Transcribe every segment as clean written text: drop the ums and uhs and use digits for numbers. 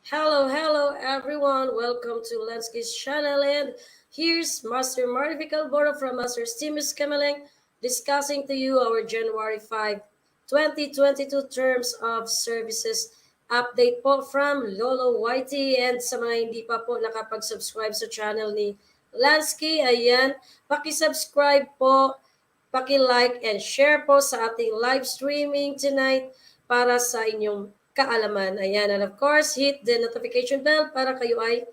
Hello everyone. Welcome to Lenski's channel and here's Master Marifical Boro from Master Stimus Kamaling discussing to you our January 5, 2022 terms of services update po from Lolo Whitey and sa mga hindi pa po nakapag-subscribe sa channel ni Lansky, ayan, paki-subscribe po, paki-like and share po sa ating live streaming tonight para sa inyong kaalaman. Ayan, and of course, hit the notification bell para kayo ay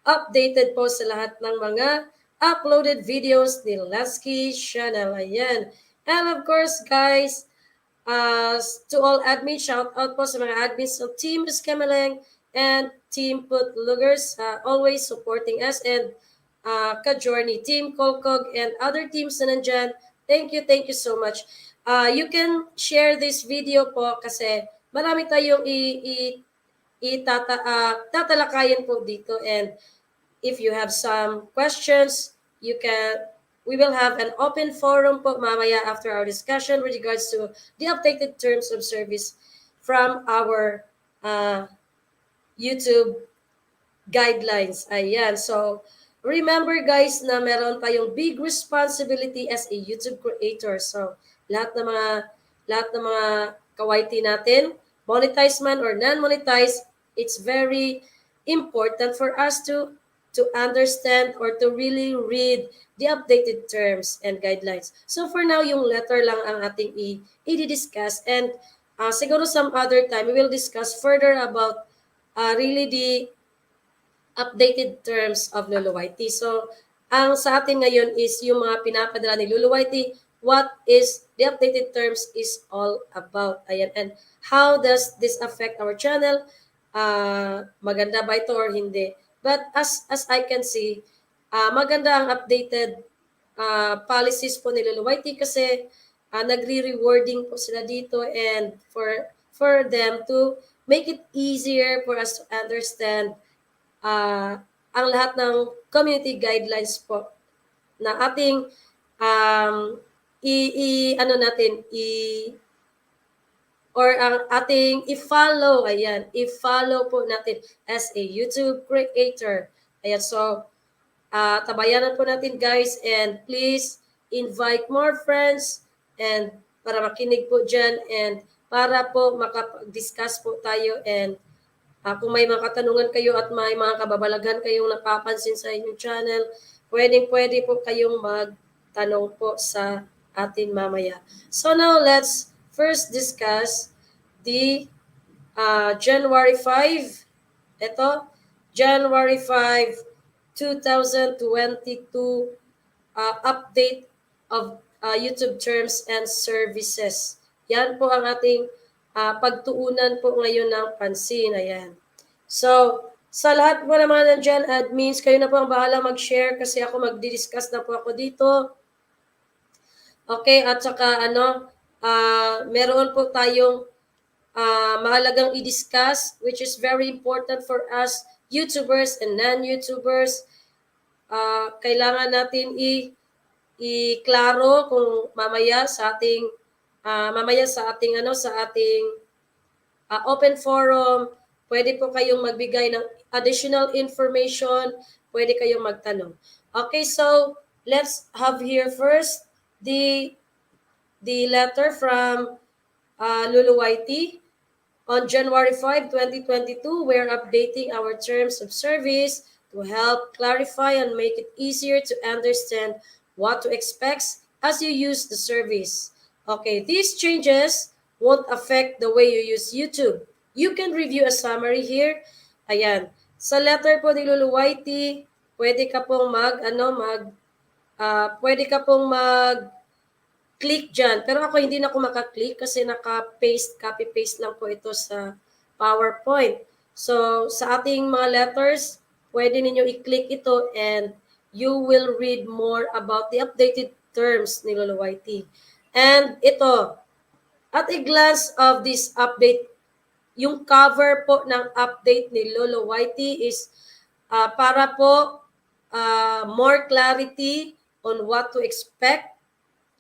updated po sa lahat ng mga uploaded videos ni Lasky channel. Ayan. And of course, guys, to all admins, shout out po sa mga admins of Team Scamaleng and Team Putlugers, always supporting us, and Ka-Journey, Team Kolkog, and other teams na nandyan. Thank you so much. You can share this video po kasi marami tayong tatalakayin po dito, and if you have some questions, we will have an open forum po mamaya after our discussion with regards to the updated terms of service from our YouTube guidelines. Ayan. So, remember guys na meron tayong big responsibility as a YouTube creator. So, lahat ng mga kawaiti natin, monetize man or non-monetize, it's very important for us to understand or to really read the updated terms and guidelines. So for now, yung letter lang ang ating i-discuss, and siguro some other time we will discuss further about really the updated terms of Luluwaiti. So, ang sa atin ngayon is yung mga pinapadala ni Luluwaiti, what is the updated terms is all about. Ayan. And how does this affect our channel? Maganda ba ito or hindi? But as I can see, maganda ang updated policies po ni Luluwaiti kasi nagre-rewarding po sila dito, and for them to make it easier for us to understand ang lahat ng community guidelines po na ating ano natin or ang ating i-follow. Ayan, i-follow po natin as a YouTube creator. Ayan, so tabayanan po natin guys, and please invite more friends and para makinig po dyan, and para po makapag-discuss po tayo, and kung may mga katanungan kayo at may mga kababalaghan kayong napapansin sa inyong channel, pwede po kayong magtanong po sa atin mamaya. So now, let's first discuss the January 5. Ito, January 5, 2022 update of YouTube terms and services. Yan po ang ating pagtuunan po ngayon ng pansin. Ayan. So, sa lahat po naman nandiyan, admins, kayo na po ang bahala mag-share kasi ako magdi-discuss na po ako dito. Okay, at saka meron po tayong mahalagang i-discuss, which is very important for us YouTubers and non-YouTubers. Kailangan natin i-klaro kung mamaya sa ating open forum, pwede po kayong magbigay ng additional information, pwede kayong magtanong. Okay, so let's have here first the letter from Luluwaiti. On January 5, 2022, we're updating our terms of service to help clarify and make it easier to understand what to expect as you use the service. Okay, these changes won't affect the way you use YouTube. You can review a summary here. Ayan. Sa letter po ni Luluwaiti, pwede ka pong click dyan. Pero ako hindi na ako makaklick kasi copy-paste lang po ito sa PowerPoint. So, sa ating mga letters, pwede ninyo i-click ito and you will read more about the updated terms ni Luluwaiti. And ito, at a glance of this update, yung cover po ng update ni Luluwaiti is para po more clarity on what to expect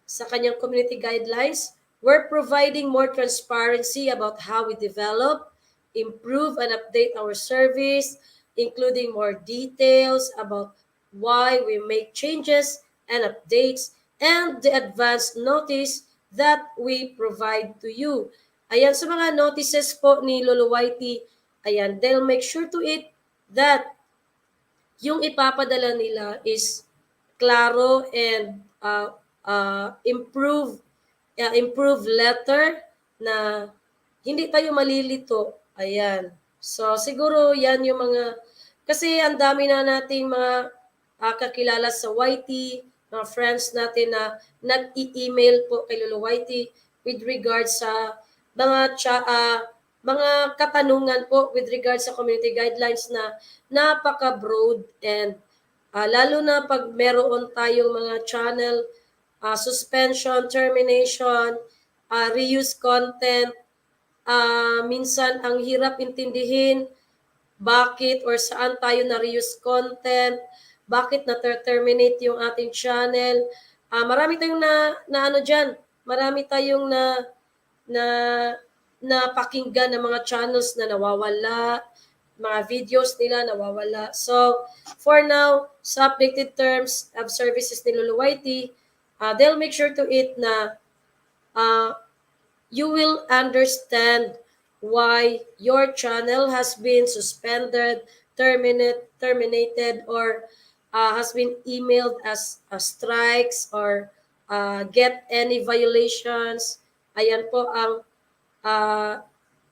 sa kanyang community guidelines. We're providing more transparency about how we develop, improve and update our service, including more details about why we make changes and updates, and the advance notice that we provide to you. Ayan, sa mga notices po ni Lolo Whitey, ayan, they'll make sure to it that yung ipapadala nila is klaro and improve letter na hindi tayo malilito. Ayan. So, siguro yan yung mga, kasi ang dami na nating mga kakilala sa YT, mga friends natin na nag-i-email po kay Lolo YT with regards sa mga katanungan po with regards sa community guidelines na napaka-broad and lalo na pag meron tayong mga channel suspension, termination, reuse content, minsan ang hirap intindihin bakit or saan tayo na-reuse content, bakit na-terminate yung ating channel. Marami tayong na ano dyan, marami tayong na napakinggan ng mga channels na nawawala, mga videos nila nawawala. So, for now, sa updated terms of services ni Lolo Whitey, they'll make sure to it na you will understand why your channel has been suspended, terminated, or has been emailed as strikes or get any violations. Ayan po ang uh,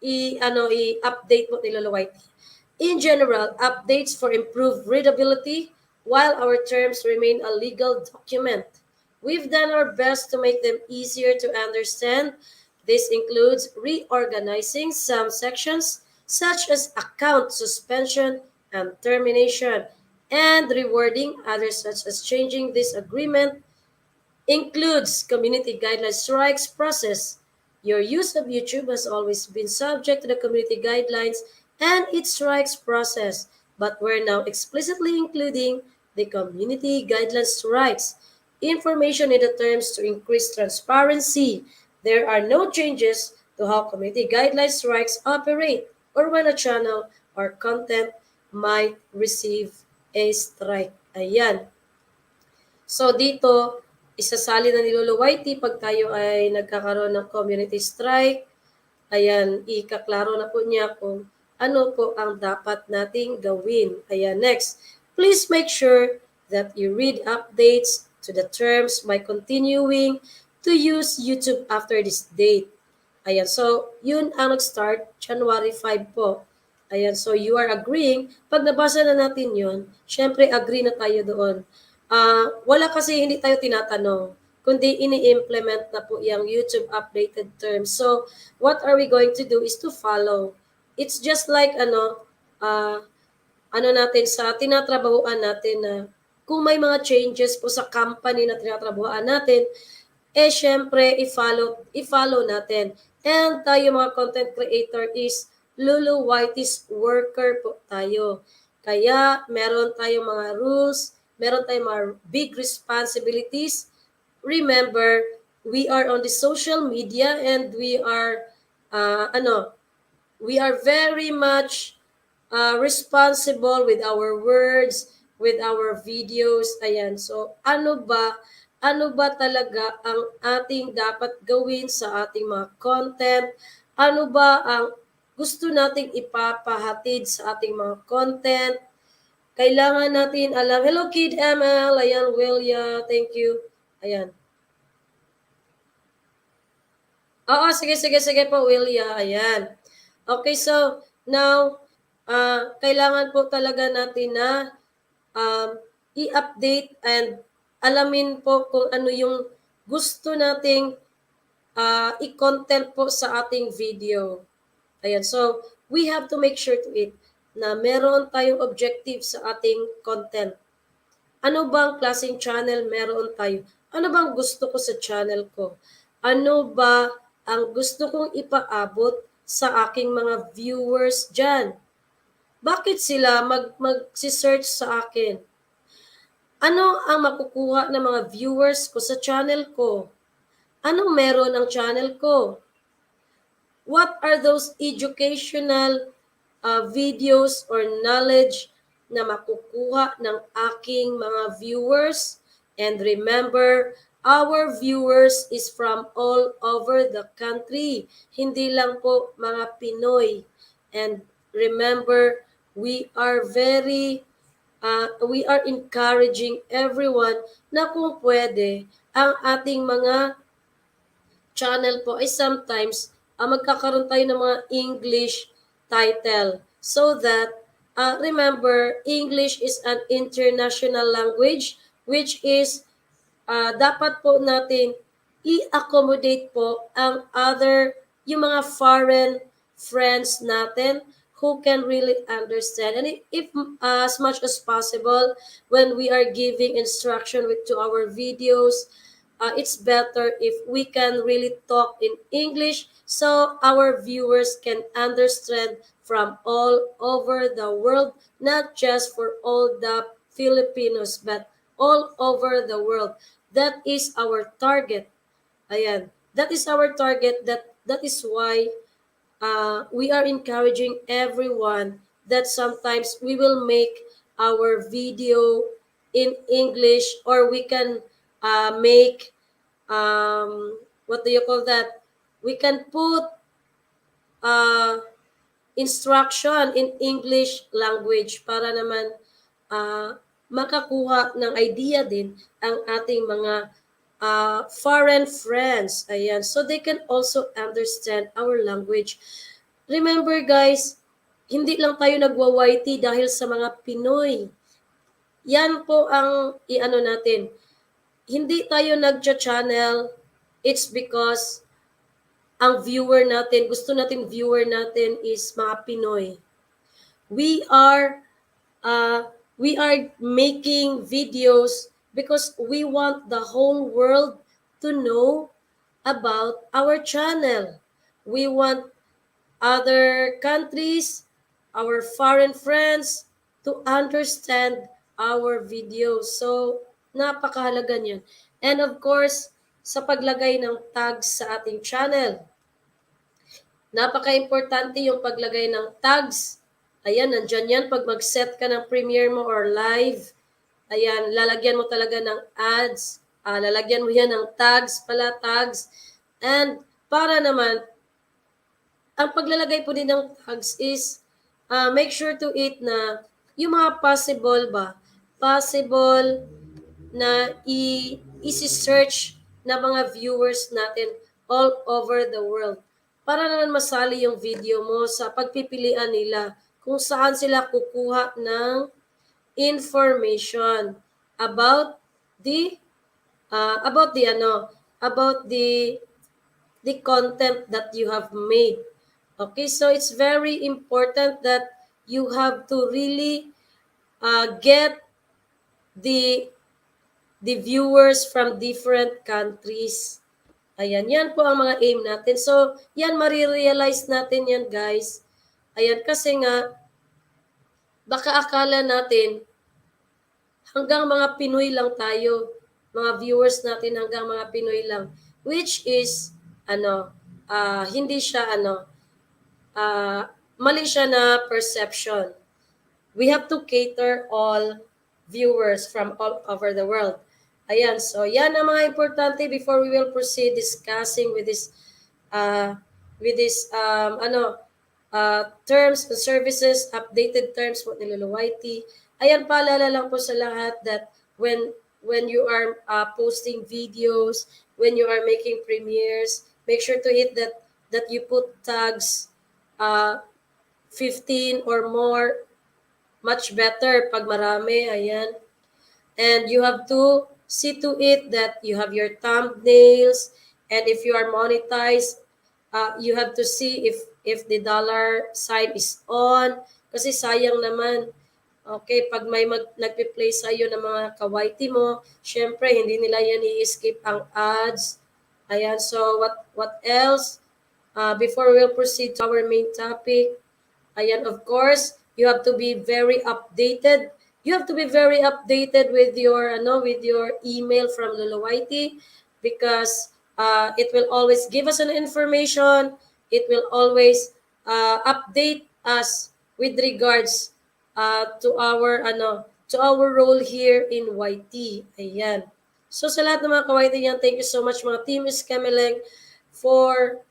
i-update mo ni Lolo Whitey. In general, updates for improved readability while our terms remain a legal document. We've done our best to make them easier to understand. This includes reorganizing some sections, such as account suspension and termination, and rewording others, such as changing this agreement includes community guidelines strikes process. Your use of YouTube has always been subject to the community guidelines and its strikes process, but we're now explicitly including the community guidelines strikes information in the terms to increase transparency. There are no changes to how community guidelines strikes operate or when a channel or content might receive a strike. Ayan. So dito, isasali na ni Lolo Whitey pag tayo ay nagkakaroon ng community strike. Ayan, ikaklaro na po niya kung ano po ang dapat nating gawin. Ayan, next. Please make sure that you read updates to the terms by continuing to use YouTube after this date. Ayan, so yun ang nag-start January 5 po. Ayan, so you are agreeing. Pag nabasa na natin yun, syempre agree na tayo doon. Wala kasi hindi tayo tinatanong, kundi ini-implement na po yung YouTube updated terms. So, what are we going to do is to follow. It's just like natin sa tinatrabahuan natin na kung may mga changes po sa company na tinatrabahuan natin, syempre i-follow natin. And tayo mga content creator is Lolo Whitey's worker po tayo. Kaya meron tayong mga rules, meron tayong mga big responsibilities. Remember, we are on the social media and we are very much responsible with our words, with our videos. Ayan. So, ano ba talaga ang ating dapat gawin sa ating mga content? Ano ba ang gusto nating ipapahatid sa ating mga content? Kailangan natin alam. Hello, Kid ML. Ayan, Willia. Thank you. Ayan. Oo, sige po, Willia. Ayan. Okay, so now, kailangan po talaga natin na i-update and alamin po kung ano yung gusto nating i-content po sa ating video. Ayan, so we have to make sure to it na meron tayong objective sa ating content. Ano bang klaseng channel meron tayo? Ano bang gusto ko sa channel ko? Ano ba ang gusto kong ipaabot sa aking mga viewers dyan? Bakit sila mag-search sa akin? Ano ang makukuha ng mga viewers ko sa channel ko? Anong meron ang channel ko? What are those educational videos or knowledge na makukuha ng aking mga viewers. And remember, our viewers is from all over the country. Hindi lang po mga Pinoy. And remember, we are encouraging everyone na kung pwede, ang ating mga channel po ay sometimes magkakaroon tayo ng mga English title so that remember, English is an international language which is dapat po natin i-accommodate po ang yung mga foreign friends natin who can really understand. And if as much as possible, when we are giving instruction to our videos, it's better if we can really talk in English so our viewers can understand from all over the world, not just for all the Filipinos, but all over the world. That is our target. Ayan. That is our target. That is why we are encouraging everyone that sometimes we will make our video in English, or we can make what do you call that? We can put uh, instruction in English language para naman makakuha ng idea din ang ating mga foreign friends. Ayan. So they can also understand our language. Remember guys, hindi lang tayo nagwa-YT dahil sa mga Pinoy. Yan po ang iano natin. Hindi tayo nagcha-channel, it's because ang viewer natin, gusto natin viewer natin is mga Pinoy. We are we are making videos because we want the whole world to know about our channel. We want other countries, our foreign friends, to understand our videos. So, napakahalaga niyan. And of course, sa paglagay ng tags sa ating channel, napaka-importante yung paglagay ng tags. Ayan, nandyan yan. Pag mag-set ka ng premiere mo or live, ayan, lalagyan mo talaga ng ads. Lalagyan mo yan ng tags. And para naman, ang paglalagay po din ng tags is make sure to it na yung mga possible na i-search na mga viewers natin all over the world. Para naman masali yung video mo sa pagpipilian nila kung saan sila kukuha ng information about the about the content that you have made. Okay, so it's very important that you have to really get the viewers from different countries. Ayan, yan po ang mga aim natin. So, yan, marirealize natin yan, guys. Ayan, kasi nga, baka akala natin, hanggang mga Pinoy lang tayo. Mga viewers natin hanggang mga Pinoy lang. Which is, hindi siya, mali siya na perception. We have to cater all viewers from all over the world. Ayan, so yan ang mga importante before we will proceed discussing with this terms and services, updated terms po nilolo YT. Ayan, paalala lang po sa lahat that when you are posting videos, when you are making premieres, make sure to hit that you put tags 15 or more, much better pag marami. Ayan. And you have to see to it that you have your thumbnails, and if you are monetized, you have to see if the dollar sign is on, kasi sayang naman. Okay, pag may nagpi-play sa iyo ng mga kawaiti mo, syempre hindi nila yan i-skip ang ads. Ayan, so what else? Before we'll proceed to our main topic, ayan, of course, you have to be very updated. You have to be very updated with your email from Lolo YT, because it will always give us an information. It will always update us with regards to our role here in YT. Ayan. So sa lahat ng mga ka-YT yan, thank you so much mga Team Escameleng for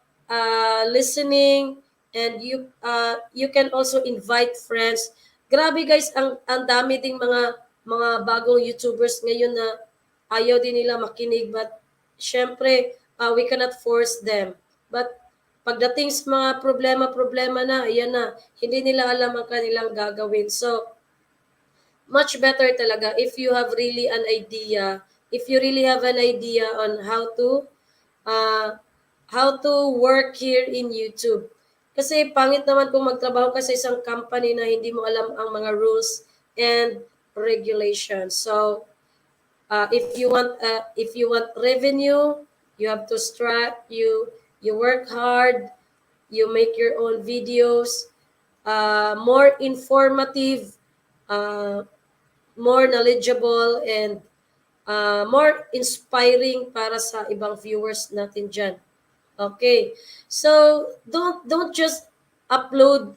listening, and you can also invite friends. Grabe guys, ang dami ding mga bagong YouTubers ngayon na ayaw din nila makinig, but syempre we cannot force them. But pagdating sa mga problema na, ayan na, hindi nila alam ang kanilang gagawin. So, much better talaga if you have really an idea, if you really have an idea on uh, how to work here in YouTube. Kasi pangit naman kung magtrabaho ka sa isang company na hindi mo alam ang mga rules and regulations. So, if you want revenue, you have to you work hard, you make your own videos, more informative, uh, more knowledgeable, and more inspiring para sa ibang viewers natin dyan. Okay, so don't just upload,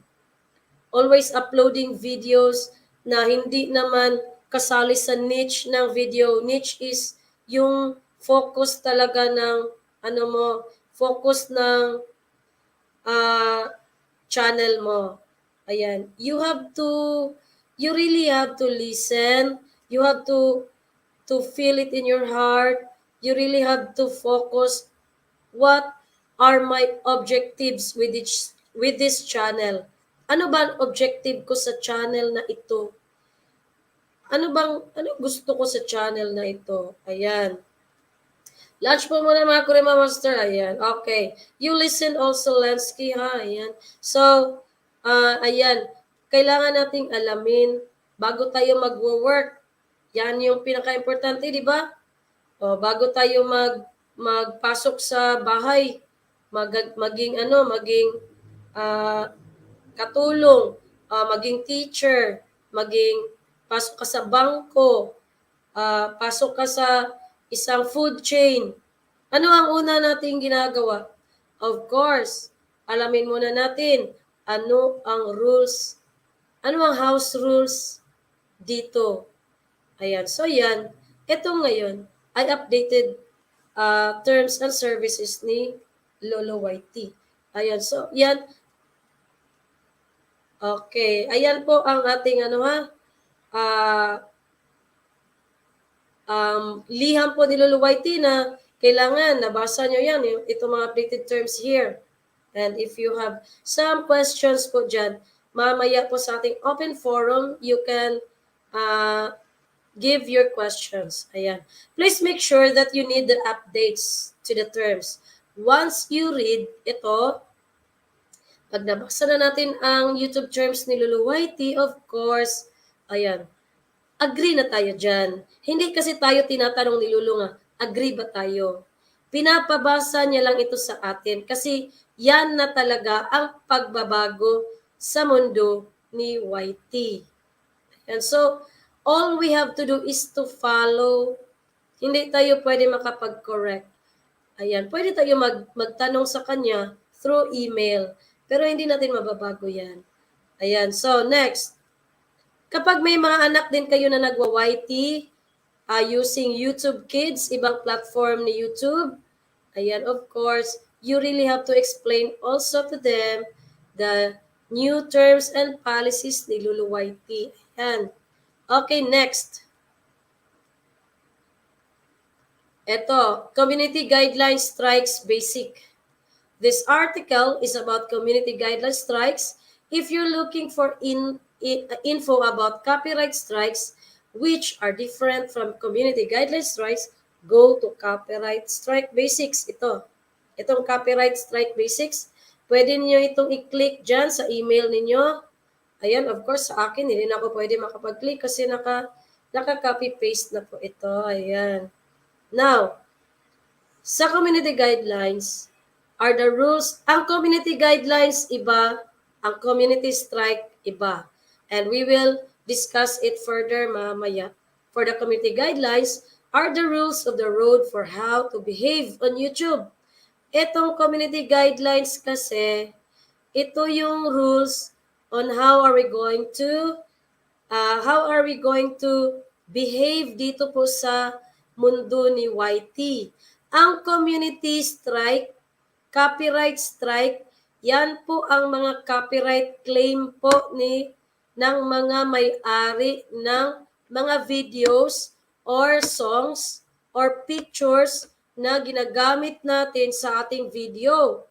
always uploading videos na hindi naman kasali sa niche ng video. Niche is yung focus talaga ng focus ng uh, channel mo. Ayan. You really have to listen. You have to feel it in your heart. You really have to focus what are my objectives with this channel. Ano ba ang objective ko sa channel na ito? Ano gusto ko sa channel na ito? Ayan. Lunch po muna mga Kurema Master. Ayan. Okay. You listen also, Lansky, ha? Ayan. So, ayan. Kailangan nating alamin bago tayo magwo-work. Yan yung pinaka-importante, di ba? O, bago tayo magpasok sa bahay, maging ah, katulong, maging teacher, maging pasok ka sa bangko, pasok ka sa isang food chain. Ano ang una nating ginagawa? Of course, alamin muna natin ano ang rules, ano ang house rules dito. Ayan, so yan, ito ngayon ay updated terms and services ni Lolo YT. Ayan, so yan. Okay, ayan po ang ating liham po ni Lolo YT na kailangan nabasa nyo yan, itong mga updated terms here. And if you have some questions po dyan, mamaya po sa ating open forum, you can give your questions. Ayan. Please make sure that you need the updates to the terms. Once you read ito, pag nabasa na natin ang YouTube terms ni Lolo YT, of course, ayan, agree na tayo dyan. Hindi kasi tayo tinatanong ni Lolo nga, agree ba tayo? Pinapabasa niya lang ito sa atin kasi yan na talaga ang pagbabago sa mundo ni YT. And so, all we have to do is to follow. Hindi tayo pwede makapag-correct. Ayan, pwede tayo magtanong sa kanya through email. Pero hindi natin mababago yan. Ayan, so next. Kapag may mga anak din kayo na nagwa-YT, using YouTube Kids, ibang platform ni YouTube, ayan, of course, you really have to explain also to them the new terms and policies ni Lolo YT. Ayan. Okay, next. Ito, Community Guidelines Strikes Basic. This article is about community guideline strikes. If you're looking for info about copyright strikes, which are different from community guideline strikes, go to Copyright Strike Basics. Itong Copyright Strike Basics, pwede niyo itong i-click dyan sa email ninyo. Ayan, of course, sa akin, hindi na ako pwede makapag-click kasi naka-copy-paste na po ito. Ayan. Now, sa community guidelines, are the rules. Ang community guidelines iba, ang community strike iba. And we will discuss it further mamaya. For the community guidelines are the rules of the road for how to behave on YouTube. Itong community guidelines kasi, ito yung rules on how are we going to behave dito po sa mundo ni YT. Ang community strike, copyright strike, yan po ang mga copyright claim po ng mga may-ari ng mga videos or songs or pictures na ginagamit natin sa ating video.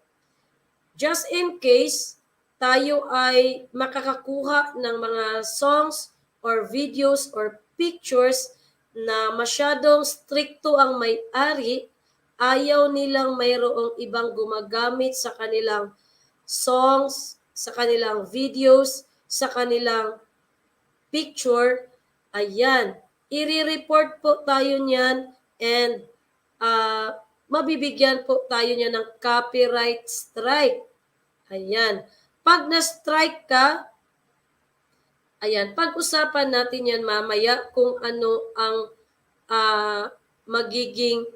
Just in case tayo ay makakakuha ng mga songs or videos or pictures na masyadong stricto ang may-ari, ayaw nilang mayroong ibang gumagamit sa kanilang songs, sa kanilang videos, sa kanilang picture, ayan, i-report po tayo niyan and mabibigyan po tayo niyan ng copyright strike. Ayan. Pag na-strike ka, ayan, pag-usapan natin yan mamaya kung ano ang magiging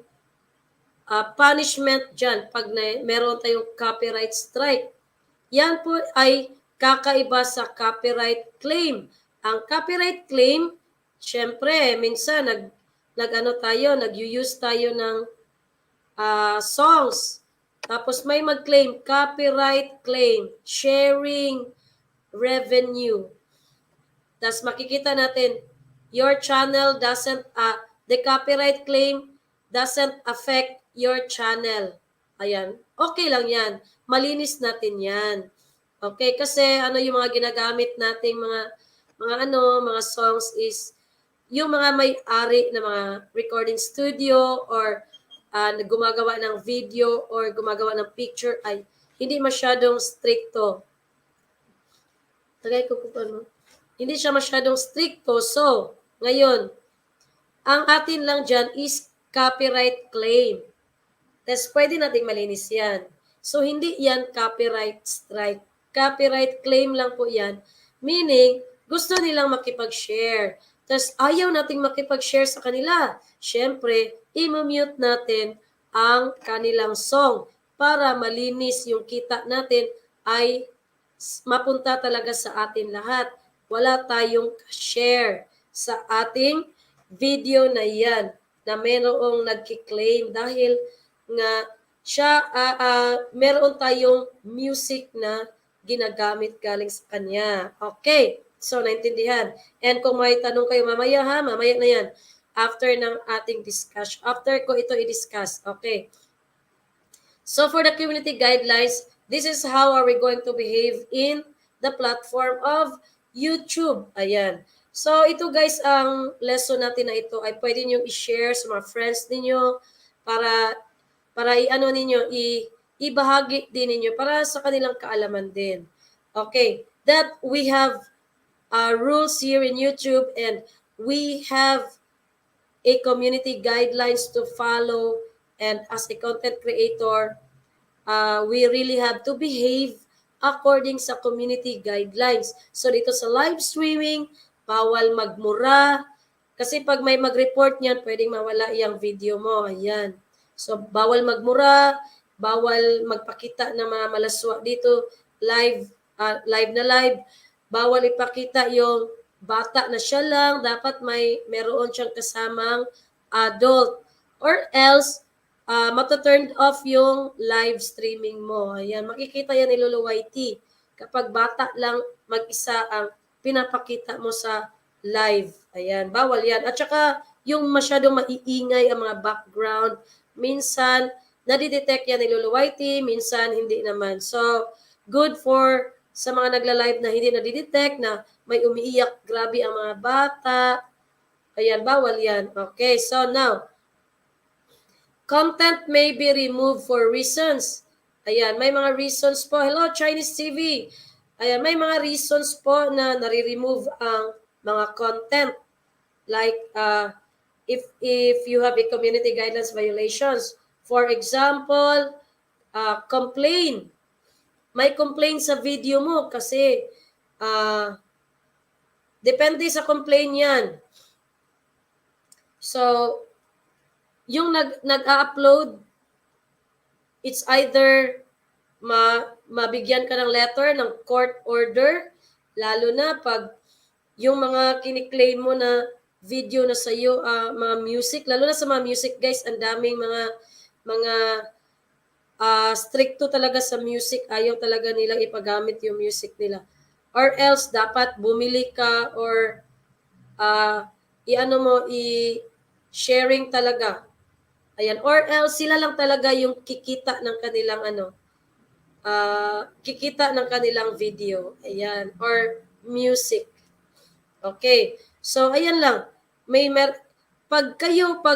punishment dyan pag meron tayong copyright strike. Yan po ay kakaiba sa copyright claim. Ang copyright claim, syempre, minsan nag-use tayo ng songs. Tapos may mag-claim, copyright claim, sharing revenue. Tapos makikita natin, your channel doesn't, the copyright claim doesn't affect your channel. Ayan, okay lang yan. Malinis natin yan. Okay, kasi yung mga ginagamit nating mga songs is yung mga may-ari na mga recording studio or gumagawa ng video or gumagawa ng picture ay hindi masyadong stricto. Tagay ko po ano. Hindi siya masyadong stricto. So, ngayon, ang atin lang dyan is copyright claim. Tapos pwede nating malinis yan. So, hindi yan copyright strike. Copyright claim lang po yan. Meaning, gusto nilang makipag-share. Tapos ayaw nating makipag-share sa kanila. Siyempre, i-mute natin ang kanilang song para malinis yung kita natin ay mapunta talaga sa atin lahat. Wala tayong share sa ating video na yan na mayroong nagki-claim dahil nga siya meron tayong music na ginagamit galing sa kanya. Okay. So, naintindihan. And kung may tanong kayo mamaya mamaya na yan. After ng ating discussion. After ko ito i-discuss. Okay. So, for the community guidelines, this is how are we going to behave in the platform of YouTube. Ayan. So, ito guys, ang lesson natin na ito ay pwede nyo i-share sa mga friends ninyo para ibahagi din ninyo para sa kanilang kaalaman din. Okay. That we have rules here in YouTube and we have a community guidelines to follow, and as a content creator, we really have to behave according sa community guidelines. So dito sa live streaming, bawal magmura, kasi pag may mag-report niyan, pwedeng mawala yung video mo. Ayan. So bawal magmura, bawal magpakita ng mga malaswa dito, live na live. Bawal ipakita yung bata na siya lang, dapat meron siyang kasamang adult, or else mata-turn off yung live streaming mo. Ayan, makikita yan ni Lolo YT kapag bata lang mag-isa ang pinapakita mo sa live. Ayan, bawal yan. At saka yung masyadong maiingay ang mga background, minsan nadidetect yan ni Lolo YT, minsan hindi naman. So, good for sa mga nagla-live na hindi nadidetect, na may umiiyak grabe ang mga bata. Ayan, bawal yan. Okay, so now, content may be removed for reasons. Ayan, may mga reasons po. Hello, Chinese TV. Ayan, may mga reasons po na nare-remove ang mga content. Like, if you have a community guidelines violations. For example, complain. May complaint sa video mo kasi depende sa complaint yan. So, yung nag-upload, it's either mabigyan ka ng letter ng court order, Lalo na pag yung mga kiniklaim mo na video na sa'yo, mga music, lalo na sa mga music guys, ang daming mga stricto talaga sa music, ayaw talaga nilang ipagamit yung music nila. Or else, dapat bumili ka or i-sharing talaga. Ayan. Or else, sila lang talaga yung kikita ng kanilang kikita ng kanilang video. Ayan. Or music. Okay. So, ayan lang. Pag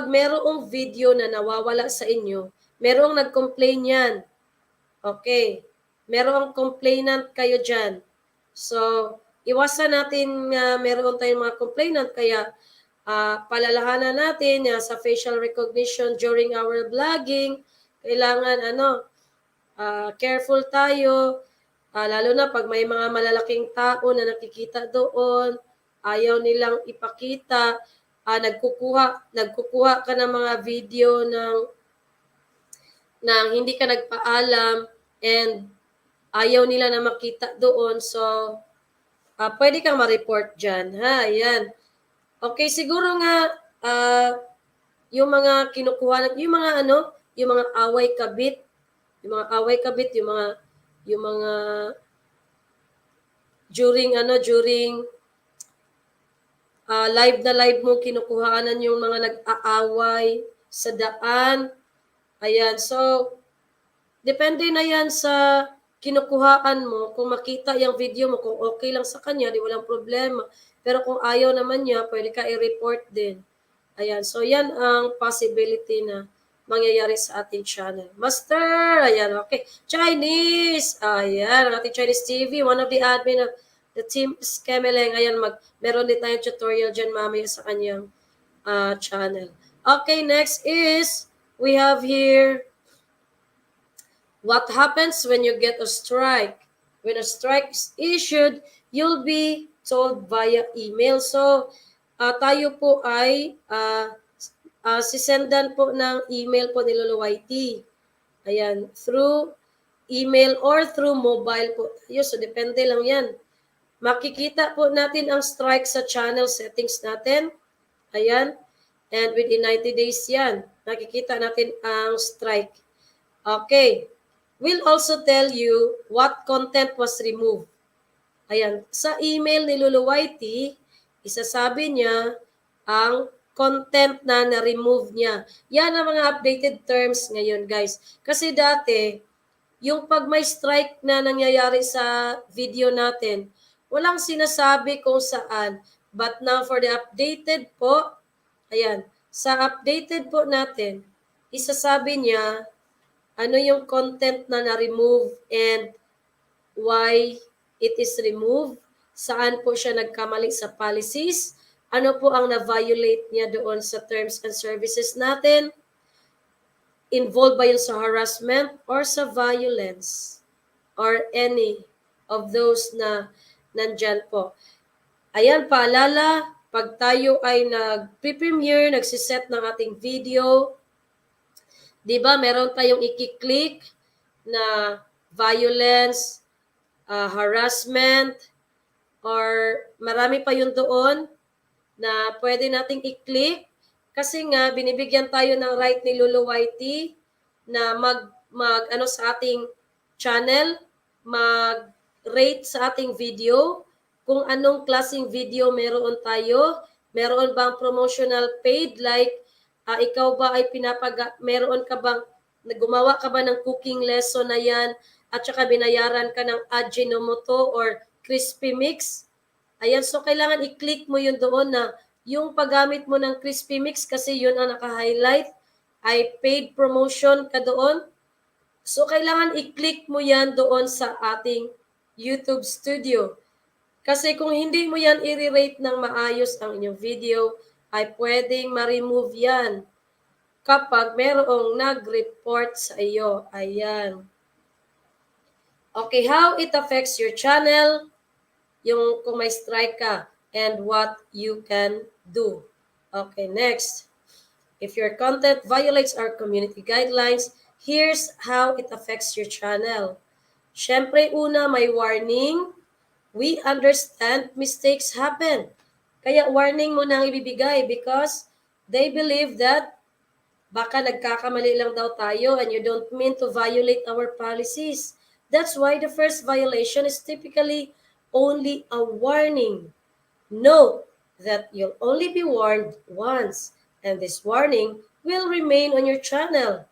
merong video na nawawala sa inyo, merong nag-complain yan. Okay. Merong complainant kayo dyan. So, iwasan natin meron tayong mga complainant, kaya palalahanan natin sa facial recognition during our vlogging. Kailangan careful tayo, lalo na pag may mga malalaking tao na nakikita doon, ayaw nilang ipakita, nagkukuha ka ng mga video ng hindi ka nagpaalam and ayaw nila na makita doon. So, pwede kang ma-report dyan. Ayan. Okay, siguro nga, yung mga kinukuha, yung mga away kabit, yung mga during live mo kinukuhaanan yung mga nag-aaway sa daan. Ayan, so depende na yan sa kinukuhaan mo. Kung makita yung video mo, kung okay lang sa kanya, di walang problema. Pero kung ayaw naman niya, pwede ka i-report din. Ayan, so yan ang possibility na mangyayari sa ating channel. Master, ayan, okay. Chinese, ayan, ang ating Chinese TV, one of the admin of the team Skemeleng. Ayan, meron din tayong tutorial dyan mamaya sa kanyang channel. Okay, next is, we have here, what happens when you get a strike? When a strike is issued, you'll be told via email. So, tayo po ay sisendan po ng email po ni Lolo YT. Ayan, through email or through mobile po. So, depende lang yan. Makikita po natin ang strike sa channel settings natin. Ayan. And within 90 days yan, nakikita natin ang strike. Okay. We'll also tell you what content was removed. Ayan, sa email ni Lolo YT, isasabi niya ang content na na-remove niya. Yan ang mga updated terms ngayon, guys. Kasi dati, yung pag may strike na nangyayari sa video natin, walang sinasabi kung saan. But now for the updated po, ayan, sa updated po natin, isasabi niya ano yung content na na-remove and why it is removed, saan po siya nagkamali sa policies, ano po ang na-violate niya doon sa terms and services natin, involved ba yun sa harassment or sa violence, or any of those na nandyan po. Ayan, paalala, pag tayo ay nag-premiere, nagsiset ng ating video, di ba, meron tayong i-click na violence, harassment, or marami pa yun doon na pwede nating i-click kasi nga binibigyan tayo ng right ni Lolo YT na sa ating channel, mag-rate sa ating video kung anong klaseng video meron tayo, meron bang promotional paid, like ikaw ba ay meron ka bang, gumawa ka ba ng cooking lesson na yan at saka binayaran ka ng Ajinomoto or crispy mix? Ayan, so kailangan i-click mo yun doon na yung paggamit mo ng crispy mix kasi yun ang naka-highlight, ay paid promotion ka doon. So kailangan i-click mo yan doon sa ating YouTube studio. Kasi kung hindi mo yan i-rate ng maayos ang inyong video, ay pwedeng ma-remove yan kapag merong nag-report sa iyo. Ayan. Okay, how it affects your channel, yung kung may strike ka, and what you can do. Okay, next. If your content violates our community guidelines, here's how it affects your channel. Syempre, una, may warning. We understand mistakes happen. Kaya warning mo nang ibibigay because they believe that baka nagkakamali lang daw tayo and you don't mean to violate our policies. That's why the first violation is typically only a warning. Note that you'll only be warned once, and this warning will remain on your channel.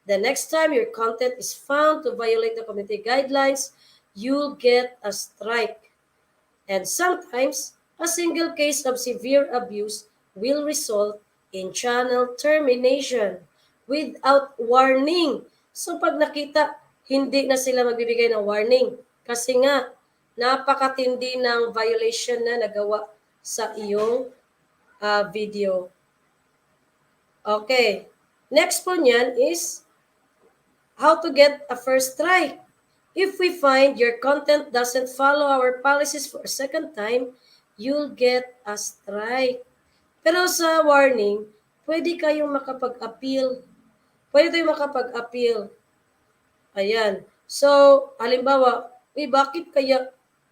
The next time your content is found to violate the community guidelines, you'll get a strike. And sometimes, a single case of severe abuse will result in channel termination without warning. So pag nakita, hindi na sila magbibigay ng warning. Kasi nga, napakatindi ng violation na nagawa sa iyong video. Okay. Next po niyan is how to get a first strike. If we find your content doesn't follow our policies for a second time, you'll get a strike. Pero sa warning, pwede kayong makapag-appeal. Pwede tayong makapag-appeal. Ayan. So, halimbawa,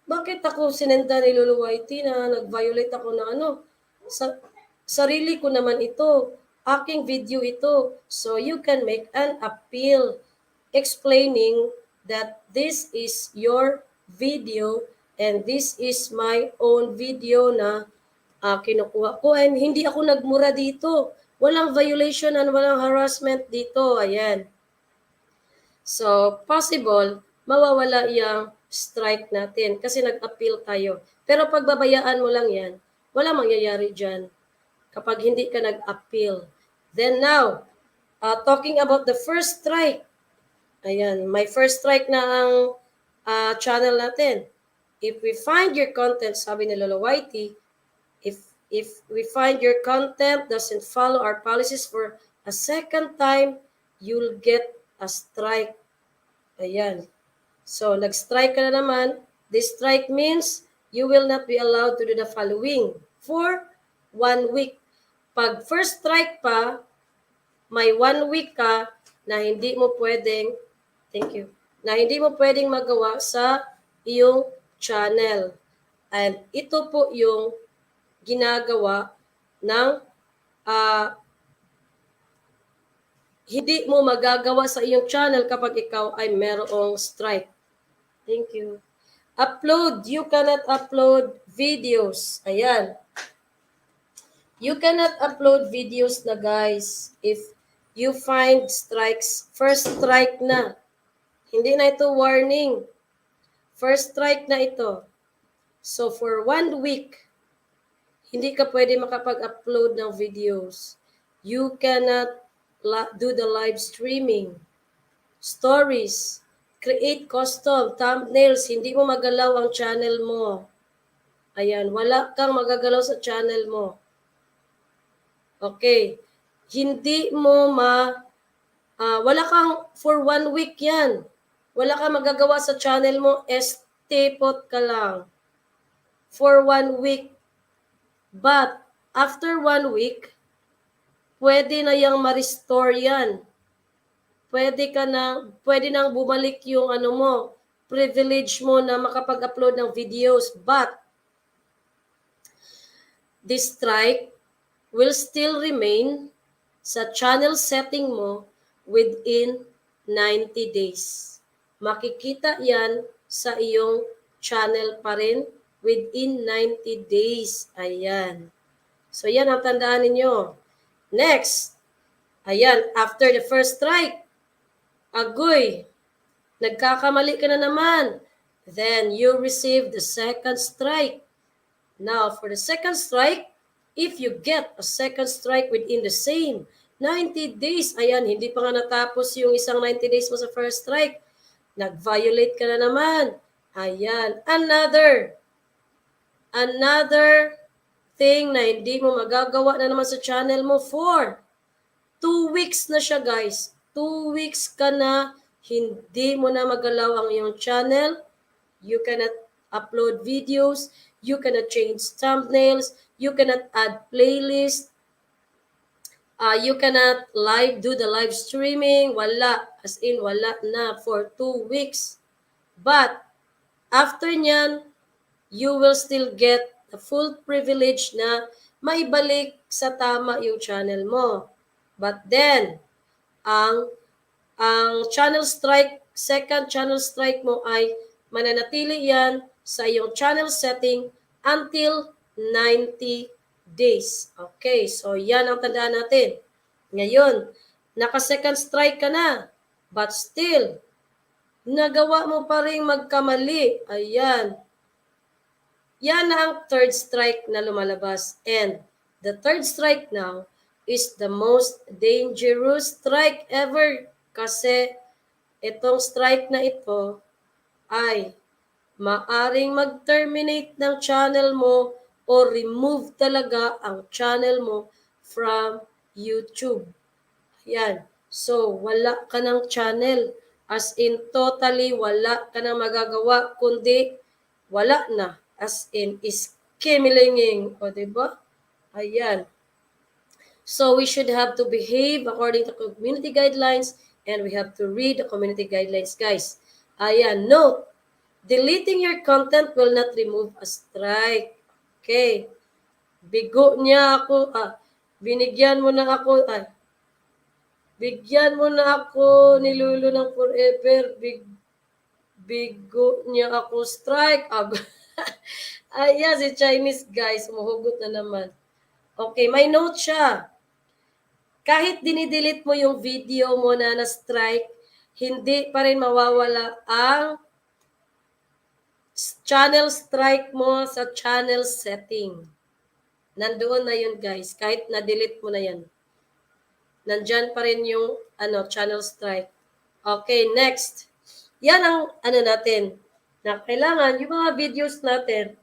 bakit ako sinenda ni Lolo Whitey na nag-violate ako ng ano? Sarili ko naman ito. Aking video ito. So, you can make an appeal explaining that this is your video and this is my own video na kinukuha ko and hindi ako nagmura dito. Walang violation and walang harassment dito. Ayan. So, possible, mawawala yung strike natin kasi nag-appeal tayo. Pero pagbabayaan mo lang yan, wala mangyayari dyan kapag hindi ka nag-appeal. Then now, talking about the first strike, ayan, may first strike na ang channel natin. If we find your content, sabi ni Lolo Whitey, if we find your content doesn't follow our policies for a second time, you'll get a strike. Ayan. So, nag-strike ka na naman. This strike means you will not be allowed to do the following for 1 week. Pag first strike pa, may 1 week ka na hindi mo pwedeng, na hindi mo pwedeng magawa sa iyong channel. And ito po yung ginagawa ng hindi mo magagawa sa iyong channel kapag ikaw ay merong strike. Thank you. Upload. You cannot upload videos. Ayan. You cannot upload videos na guys if you find strikes. First strike na. Hindi na ito warning. First strike na ito. So for 1 week, hindi ka pwede makapag-upload ng videos. You cannot do the live streaming, stories, create custom, thumbnails, hindi mo magalaw ang channel mo. Ayan, wala kang magagalaw sa channel mo. Okay, hindi mo wala kang, for 1 week yan. Wala kang magagawa sa channel mo, estepot ka lang. For 1 week. But, after 1 week, pwede na yang ma-restore yan. Pwede nang bumalik yung privilege mo na makapag-upload ng videos. But, this strike will still remain sa channel setting mo within 90 days. Makikita yan sa iyong channel pa rin within 90 days. Ayan. So, yan ang tandaan ninyo. Next, ayan, after the first strike, agoy, nagkakamali ka na naman. Then, you receive the second strike. Now, for the second strike, if you get a second strike within the same 90 days, ayan, hindi pa nga natapos yung isang 90 days mo sa first strike, nag-violate ka na naman. Ayan, another thing na hindi mo magagawa na naman sa channel mo for 2 weeks na siya guys. 2 weeks ka na hindi mo na magalaw ang iyong channel. You cannot upload videos. You cannot change thumbnails. You cannot add playlist. You cannot do the live streaming. Wala. As in, wala na for 2 weeks. But, after nyan, you will still get the full privilege na maibalik sa tama yung channel mo. But then, ang channel strike, second channel strike mo ay mananatili yan sa iyong channel setting until 90 days. Okay, so yan ang tandaan natin. Ngayon, naka-second strike ka na, but still, nagawa mo pa rin magkamali. Ayan. Yan na ang third strike na lumalabas. And the third strike now is the most dangerous strike ever kasi itong strike na ito ay maaring mag-terminate ng channel mo o remove talaga ang channel mo from YouTube. Yan. So, wala ka ng channel. As in, totally wala ka nang magagawa, kundi wala na. As in, iskimilinging. O, diba? Ayan. So, we should have to behave according to community guidelines and we have to read the community guidelines, guys. Ayan. Note, deleting your content will not remove a strike. Okay. Bigo niya ako. Binigyan mo na ako. Bigyan mo na ako ni Lulu ng forever. Bigo niya ako strike. Ayan, si Chinese guys. Umuhugot na naman. Okay, may note siya. Kahit dinidelete mo yung video mo na na-strike, hindi pa rin mawawala ang channel strike mo sa channel setting. Nandoon na yun guys. Kahit na-delete mo na yan. Nandyan pa rin yung channel strike. Okay, next. Yan ang natin. Na kailangan, yung mga videos natin,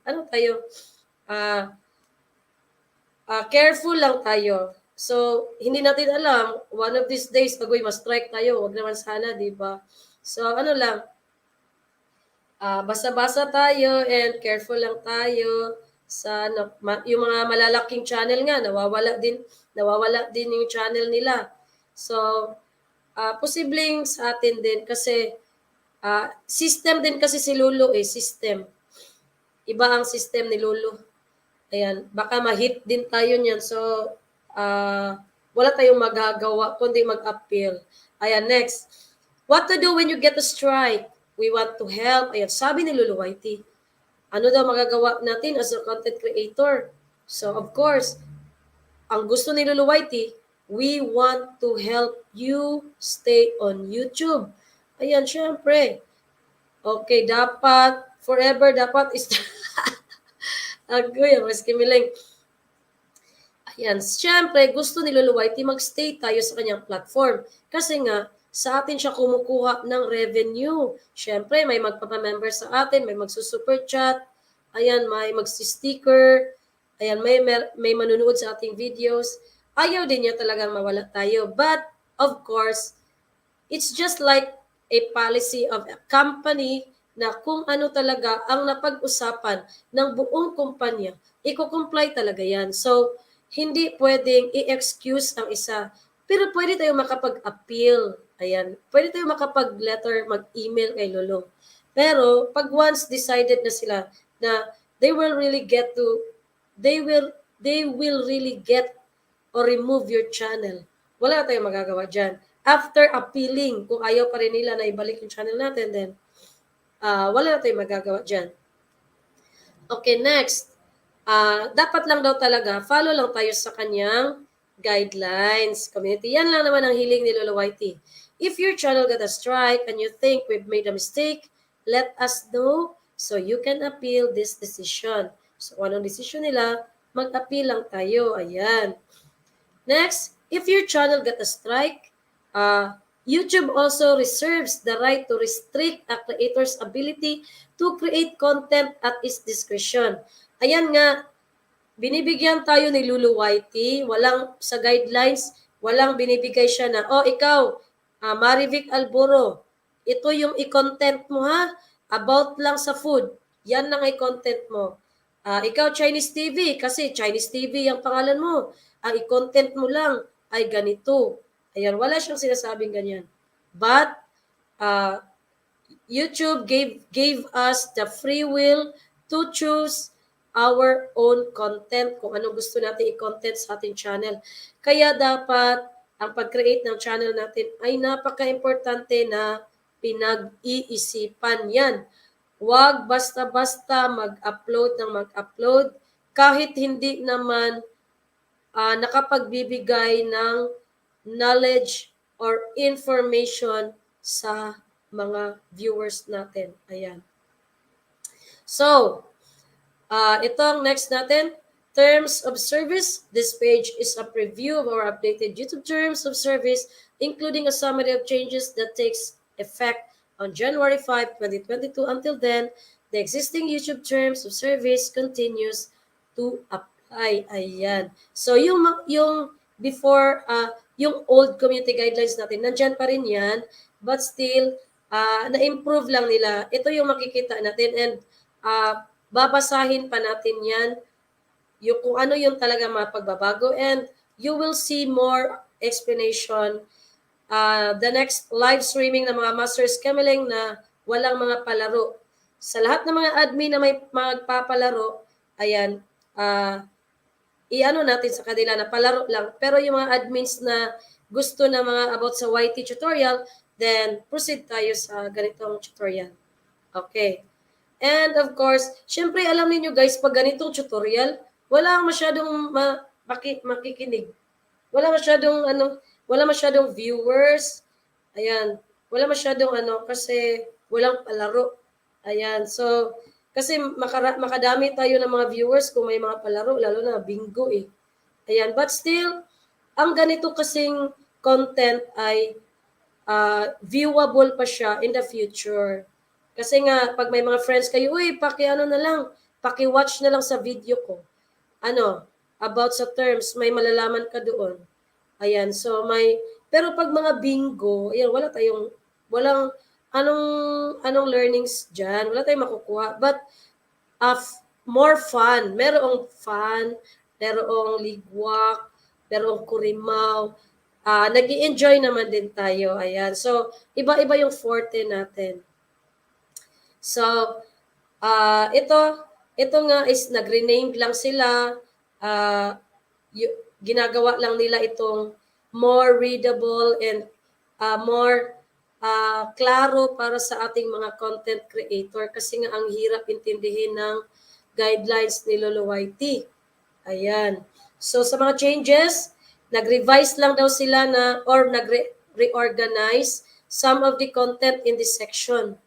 careful lang tayo. So, hindi natin alam, one of these days, ma-strike tayo. Huwag naman sana, di ba? So, basa-basa tayo and careful lang tayo sa yung mga malalaking channel nga, nawawala din yung channel nila. So, posibleng sa atin din kasi system din kasi si Lulu system. Iba ang system ni Lulu. Ayan, baka ma-hit din tayo niyan. So, wala tayong magagawa kundi mag-appeal. Ayan, next. What to do when you get a strike? We want to help. Ayan, sabi ni Lulu Whitey. Ano daw magagawa natin as a content creator? So, of course, ang gusto ni Lulu Whitey, we want to help you stay on YouTube. Ayan, syempre. Okay, forever dapat is... Agoy, mas kimiling. Ayan, syempre, gusto ni Lulu Whitey mag-stay tayo sa kanyang platform. Kasi nga, sa atin siya kumukuha ng revenue. Syempre, may magpapamember sa atin, may magsusuper chat, ayan, may magsi-sticker, ayan, may manunood sa ating videos. Ayaw din niya talagang mawala tayo. But, of course, it's just like a policy of a company na kung ano talaga ang napag-usapan ng buong kumpanya, i-comply talaga yan. So, hindi pwedeng i-excuse ang isa. Pero pwede tayo makapag-appeal. Ayan. Pwede tayo makapag-letter, mag-email kay Lolo. Pero, pag once decided na sila na they will really get or remove your channel, wala tayong magagawa dyan. After appealing, kung ayaw pa rin nila na ibalik yung channel natin, then wala na tayong magagawa dyan. Okay, next. Dapat lang daw talaga, follow lang tayo sa kanyang guidelines. Community, yan lang naman ang hiling ni Lolo Whitey. If your channel got a strike and you think we've made a mistake, let us know so you can appeal this decision. So, anong decision nila? Mag-appeal lang tayo. Ayan. Next, if your channel got a strike, YouTube also reserves the right to restrict a creator's ability to create content at its discretion. Ayan nga, binibigyan tayo ni Lulu Whitey, sa guidelines, walang binibigay siya na, ikaw, Marivic Alboro, ito yung i-content mo ha, about lang sa food, yan lang i-content mo. Ikaw Chinese TV, kasi Chinese TV ang pangalan mo, ang i-content mo lang ay ganito. Ayan, wala siyang sinasabing ganyan. But, YouTube gave us the free will to choose our own content, kung ano gusto natin i-content sa ating channel. Kaya dapat ang pag-create ng channel natin ay napaka-importante na pinag-iisipan yan. Huwag basta-basta mag-upload ng mag-upload kahit hindi naman nakapagbibigay ng knowledge or information sa mga viewers natin. Ayan. So, itong next natin, terms of service. This page is a preview of our updated YouTube terms of service, including a summary of changes that takes effect on January 5, 2022. Until then, the existing YouTube terms of service continues to apply. Ayan. So, yung before, yung old community guidelines natin, nandyan pa rin yan, but still, na-improve lang nila. Ito yung makikita natin, and babasahin pa natin yan, yung kung ano yung talaga mapagbabago, and you will see more explanation the next live streaming ng mga Masters Cameling na walang mga palaro. Sa lahat ng mga admin na may magpapalaro, ayan, i-ano natin sa kanila na palaro lang. Pero yung mga admins na gusto na mga about sa YT tutorial, then proceed tayo sa ganitong tutorial. Okay. And of course, syempre alam niyo guys, pag ganitong tutorial, wala masyadong makikinig. Wala masyadong viewers. Ayan, wala masyadong kasi walang palaro. Ayan, so kasi makadami tayo ng mga viewers kung may mga palaro, lalo na bingo eh. Ayan, but still, ang ganito kasing content ay viewable pa siya in the future. Kasi nga, pag may mga friends kayo, uy, paki-watch na lang sa video ko. About sa terms, may malalaman ka doon. Ayan, so pero pag mga bingo, ayan, walang, anong learnings dyan, wala tayong makukuha. But, more fun, merong ligwak, merong kurimaw, nag-i-enjoy naman din tayo. Ayan, so, iba-iba yung forte natin. So, ito nga is nag-rename lang sila. Ginagawa lang nila itong more readable and more klaro para sa ating mga content creator kasi nga ang hirap intindihin ng guidelines ni Lolo YT. Ayan. So, sa mga changes, nag-revise lang daw sila or nag-reorganize some of the content in this section.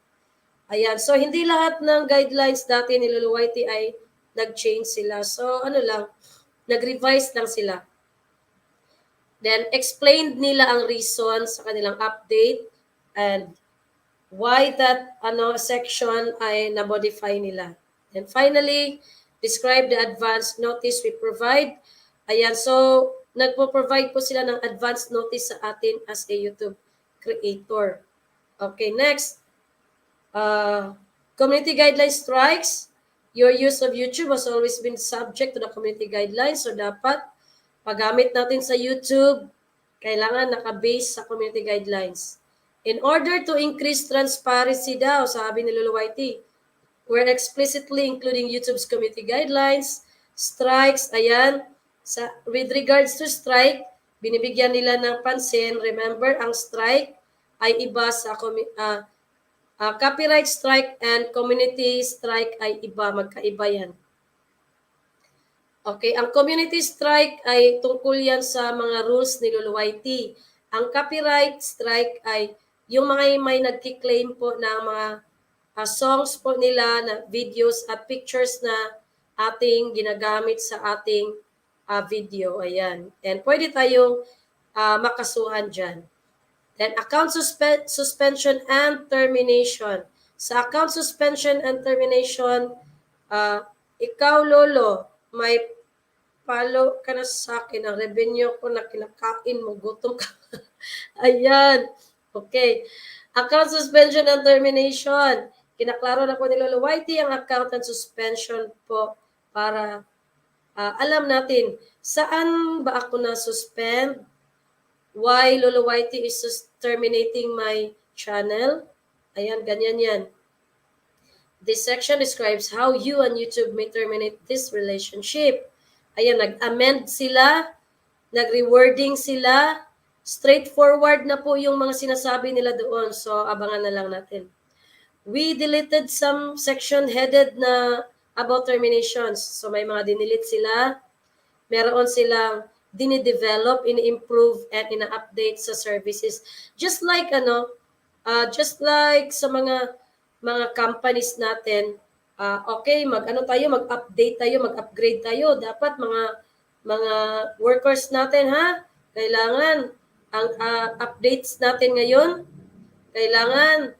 Ayan. So, hindi lahat ng guidelines dati ni Lolo YT ay nag-change sila. So, nag-revise lang sila. Then, explained nila ang reason sa kanilang update and why that section ay na-modify nila. And finally, describe the advance notice we provide. Ayan. So, nagpo-provide po sila ng advance notice sa atin as a YouTube creator. Okay, next. Community guidelines strikes. Your use of YouTube has always been subject to the community guidelines. So, dapat paggamit natin sa YouTube, kailangan naka-base sa community guidelines. In order to increase transparency daw, sabi ni Lolo YT, we're explicitly including YouTube's community guidelines, strikes, ayan. With regards to strike, binibigyan nila ng pansin. Remember, ang strike ay iba sa copyright strike and community strike ay iba, magkaiba yan. Okay, ang community strike ay tungkol yan sa mga rules ni Lolo YT. Ang copyright strike ay yung mga may nagki-claim po ng mga songs po nila, na videos at pictures na ating ginagamit sa ating video. Ayan. And pwede tayong makasuhan dyan. Then, account suspension and termination. Sa account suspension and termination, ikaw, Lolo, may follow ka na sa akin. Ang revenue ko na kinakain mo, gutom ka. Ayan. Okay. Account suspension and termination. Kinaklaro na po ni Lolo YT ang account and suspension po para alam natin saan ba ako na-suspend, why Lolo YT is terminating my channel. Ayan, ganyan yan. This section describes how you and YouTube may terminate this relationship. Ayan, nag-amend sila, nag-rewording sila, straightforward na po yung mga sinasabi nila doon. So, abangan na lang natin. We deleted some section headed na about terminations. So, may mga dinilit sila. Meron silang dinidevelop, ini-improve, and ina-update sa services. Just like just like sa mga companies natin, okay, mag-update tayo, mag-upgrade tayo. Dapat mga workers natin, kailangan ang updates natin ngayon, kailangan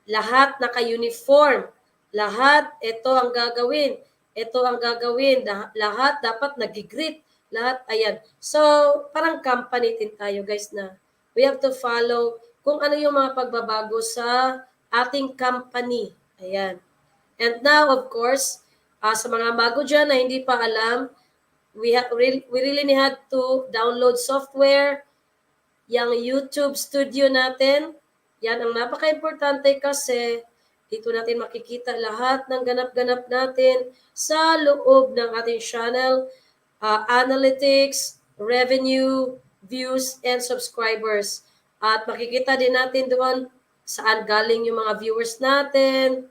lahat naka-uniform. Lahat, ito ang gagawin. Ito ang gagawin. Lahat dapat nag-greet. Lahat, ayan. So, parang company din tayo, guys, na we have to follow kung ano yung mga pagbabago sa ating company. Ayan. And now, of course, sa mga bago dyan na hindi pa alam, we really had to download software, yung YouTube studio natin. Yan ang napaka-importante kasi dito natin makikita lahat ng ganap-ganap natin sa loob ng ating channel, analytics, revenue, views, and subscribers. At makikita din natin doon saan galing yung mga viewers natin,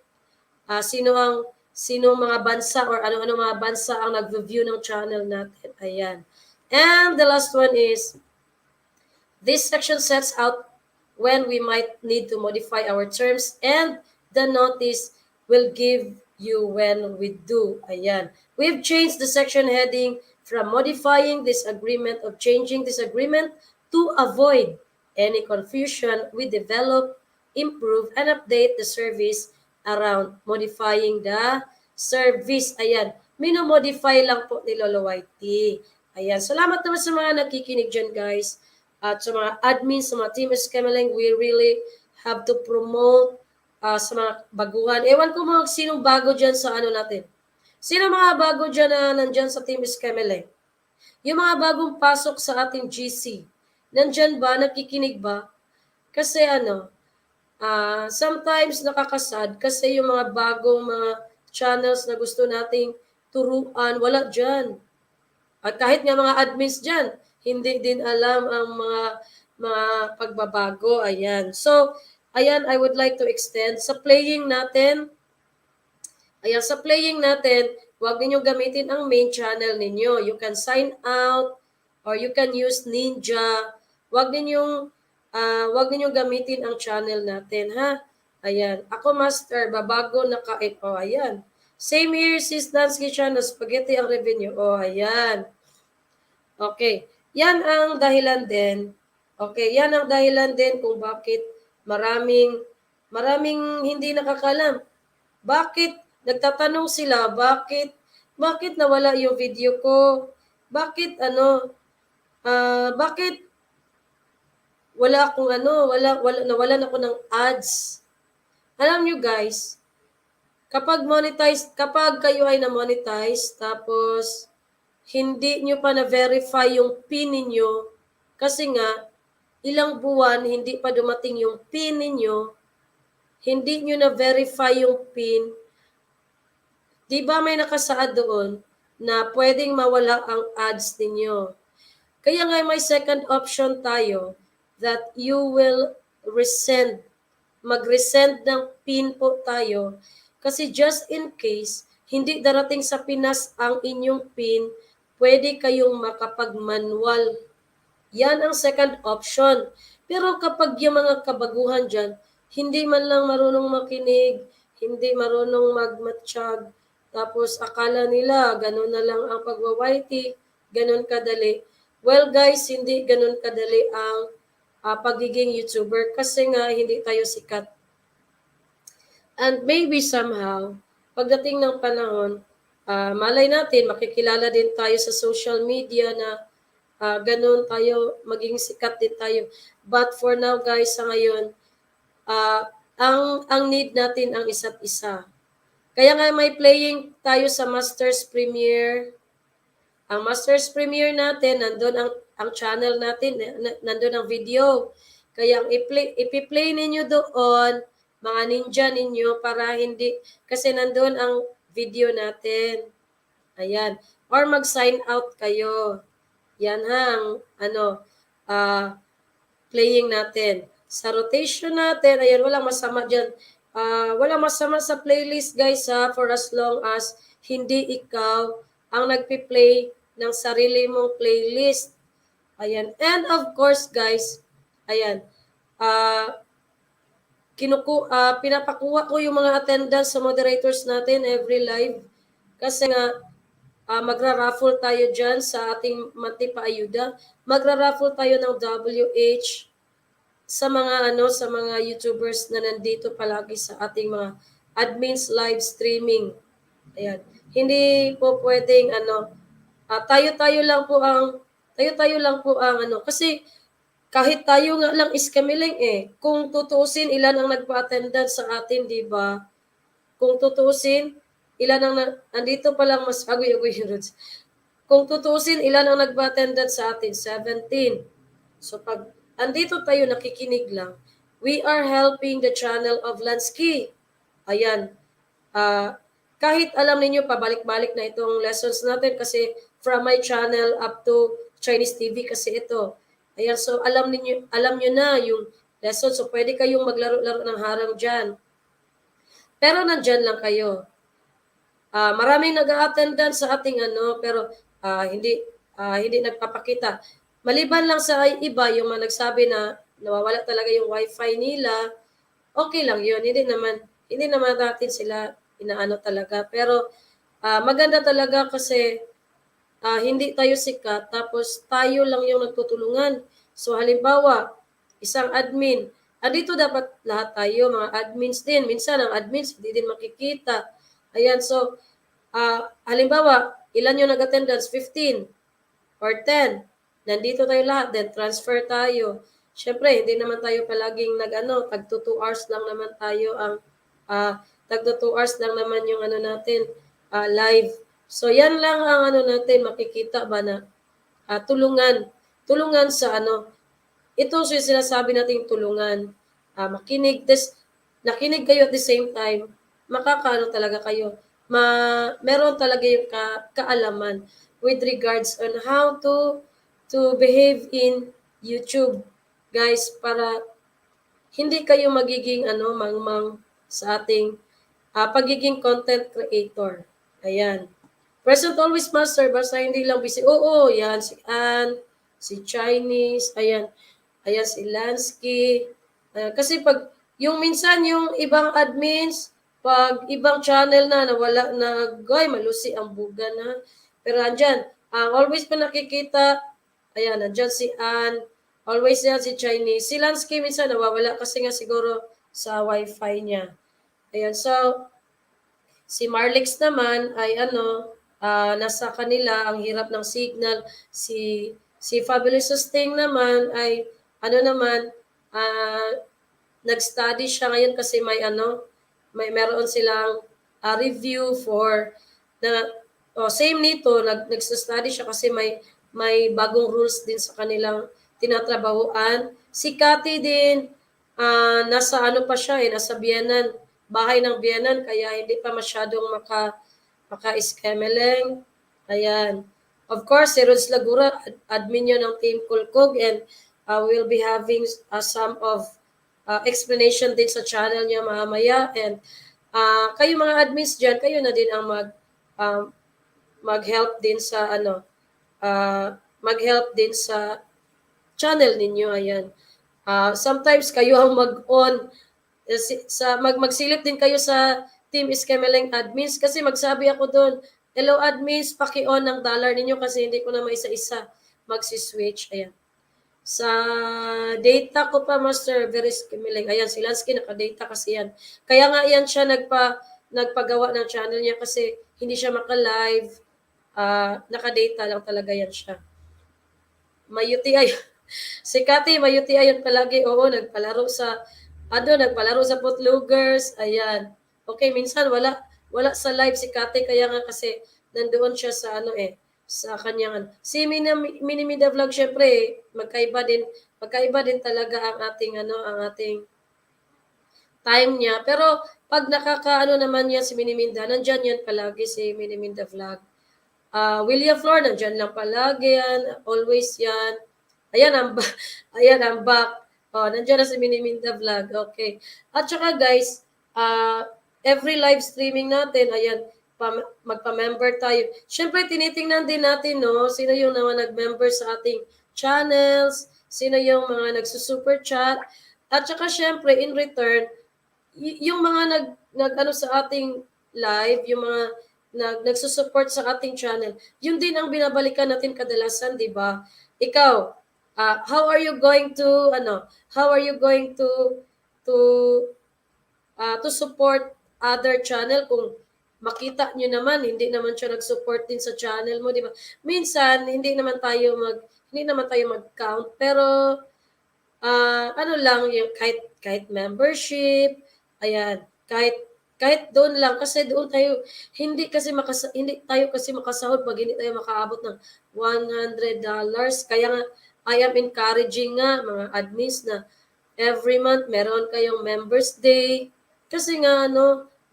sino mga bansa or ano-ano mga bansa ang nag-view ng channel natin. Ayan. And the last one is, this section sets out when we might need to modify our terms, and the notice will give you when we do. Ayan. We've changed the section heading from modifying this agreement of changing this agreement to avoid any confusion. We develop, improve, and update the service around modifying the service. Ayan. Minomodify lang po ni Lolo Whitey. Ayan. Salamat naman sa mga nakikinig dyan, guys. At sa mga admins, sa mga team Escameling, we really have to promote sa mga baguhan. Ewan ko mga sinong bago dyan sa ano natin. Sino mga bago dyan na nandyan sa team Escameling? Yung mga bagong pasok sa ating GC, nandyan ba? Nakikinig ba? Kasi sometimes nakakasad kasi yung mga bagong mga channels na gusto nating turuan, wala dyan. At kahit nga mga admins dyan, hindi din alam ang mga pagbabago. Ayan. So, ayan, I would like to extend sa playing natin. Ayan, sa playing natin, huwag ninyong gamitin ang main channel ninyo. You can sign out or you can use Ninja. Huwag ninyong gamitin ang channel natin, ha? Ayan. Ako, Master, babago na kain. O, ayan. Same here, sis Dansky channel, spaghetti ang revenue. O, ayan. Okay. Yan ang dahilan din. Okay, yan ang dahilan din kung bakit maraming hindi nakakalam. Bakit nagtatanong sila, bakit nawala yung video ko? Bakit bakit wala akong nawalan ako ng ads? Alam nyo guys, kapag kayo ay na-monetize, tapos hindi nyo pa na-verify yung PIN ninyo, kasi nga, ilang buwan, hindi pa dumating yung PIN ninyo, hindi nyo na-verify yung PIN, di ba may nakasaad doon na pwedeng mawala ang ads ninyo? Kaya nga may second option tayo that you will mag-resend ng PIN po tayo, kasi just in case, hindi darating sa Pinas ang inyong PIN, pwede kayong makapag-manual. Yan ang second option. Pero kapag yung mga kabaguhan dyan, hindi man lang marunong makinig, hindi marunong magmatsyag, tapos akala nila ganun na lang ang pagwa-YT, ganun kadali. Well guys, hindi ganun kadali ang pagiging YouTuber kasi nga hindi tayo sikat. And maybe somehow, pagdating ng panahon, malay natin, makikilala din tayo sa social media na ganun tayo, maging sikat din tayo. But for now guys, sa ngayon, ang need natin ang isa't isa. Kaya nga may playing tayo sa Masters Premiere. Ang Masters Premiere natin, nandun ang channel natin, nandun ang video. Kaya ang ipi-play ninyo doon, mga ninja ninyo para hindi, kasi nandoon ang video natin. Ayan. Or mag-sign out kayo. Yan ha, ang playing natin. Sa rotation natin, ayan, walang masama dyan. Walang masama sa playlist guys ha, for as long as hindi ikaw ang nagpi-play ng sarili mong playlist. Ayan. And of course guys, ayan, pinapakuha ko yung mga attendance sa moderators natin every live. Kasi nga, magra-raffle tayo dyan sa ating monthly paayuda. Magra-raffle tayo ng WH sa mga YouTubers na nandito palagi sa ating mga admins live streaming. Ayan. Hindi po pwedeng tayo-tayo lang po ang kasi kahit tayo nga lang iskamiling kung tutuusin ilan ang nagpa-attendance sa atin, di ba? Kung tutuusin, ilan ang andito pa lang mas agoy-agoy yun. Kung tutuusin, ilan ang nagpa-attendance sa atin? 17. So pag andito tayo nakikinig lang, we are helping the channel of Lansky. Ayan. Kahit alam ninyo, pabalik-balik na itong lessons natin kasi from my channel up to Chinese TV kasi ito. Ayan, so alam nyo na yung lesson. So pwede kayong maglaro-laro ng harang dyan. Pero nandyan lang kayo. Maraming nag-a-attendance sa ating pero hindi nagpapakita. Maliban lang sa iba, yung mga nagsabi na nawawala talaga yung wifi nila, okay lang yun. Hindi naman natin sila inaano talaga. Pero maganda talaga kasi hindi tayo sikat, tapos tayo lang yung nagtutulungan. So halimbawa, isang admin, andito dapat lahat tayo, mga admins din. Minsan ang admins hindi din makikita. Ayan, so halimbawa, ilan yung nag-attendance? 15 or 10. Nandito tayo lahat, then transfer tayo. Siyempre, hindi naman tayo palaging tagto 2 hours lang naman tayo tagto 2 hours lang naman yung natin, live. So, yan lang ang natin, makikita ba na tulungan. Tulungan sa ito yung sinasabi nating tulungan. Nakinig kayo at the same time, makakaano talaga kayo. Meron talaga yung kaalaman with regards on how to behave in YouTube, guys, para hindi kayo magiging mangmang sa ating pagiging content creator. Ayan. Present always master, basta hindi lang busy. Oo, yan, si Ann, si Chinese, ayan. Ayan, si Lansky. Ayan, kasi pag, yung minsan, yung ibang admins, pag ibang channel na nawala na, malusi ang buga na. Pero andyan, always pa nakikita, ayan, andyan si Ann, always yan si Chinese. Si Lansky minsan nawawala kasi nga siguro sa wifi niya. Ayan, so, si Marlix naman ay nasa kanila, ang hirap ng signal. Si Fabulous Sustain naman ay naman, nag-study siya ngayon kasi meron silang review for same nito, nag-study siya kasi may bagong rules din sa kanilang tinatrabahuan. Si Cathy din, nasa pa siya nasa Biyanan, bahay ng Biyanan, kaya hindi pa masyadong maka-iskemeleng. Ayan. Of course, si Rods Lagura, admin yun ng Team Kulkog, and we'll be having some of explanation din sa channel niya mamaya. And kayo mga admins dyan, kayo na din ang mag-help din sa mag-help din sa channel ninyo. Ayan. Sometimes kayo ang mag-on magsilip din kayo sa Team Iskemeleng admins kasi magsabi ako doon, hello admins, paki-on ng dollar ninyo kasi hindi ko na maisa-isa magsi-switch. Ayan. Sa data ko pa, Master, very Iskemeleng. Ayan, si Lansky naka-data kasi yan. Kaya nga yan siya nagpagawa ng channel niya kasi hindi siya maka-live. Naka-data lang talaga yan siya. May UTI. Si Cathy, may UTI yan palagi. Oo, nagpalaro sa Putloogers. Ayan. Okay, minsan wala sa live si Cathy, kaya nga kasi nandoon siya sa sa kanyang Si Minimida Vlog, syempre, magkaiba din talaga ang ating time niya. Pero pag nakakaano naman yan si Miniminda, nandyan yan palagi si Miniminda Vlog. William Flor, nandyan lang palagi yan. Always yan. Ayan, ayan, I'm back. Nandyan na si Miniminda Vlog. Okay. At saka guys, every live streaming natin, ayan, magpa-member tayo. Siyempre, tinitingnan din natin, no, sino yung naman nag-member sa ating channels, sino yung mga nagsusuper chat, at saka siyempre, in return, yung mga nag sa ating live, yung mga nagsusupport sa ating channel, yun din ang binabalikan natin kadalasan, di ba? Ikaw, how are you going to to support other channel kung makita nyo naman hindi naman siya nag-support din sa channel mo, di ba? Minsan hindi naman tayo mag-count, pero ano lang yung kahit membership, ayan, kahit doon lang kasi doon tayo hindi tayo kasi makasahod pag hindi tayo makaabot ng $100. Kaya nga I am encouraging nga mga admins na every month meron kayong members day kasi nga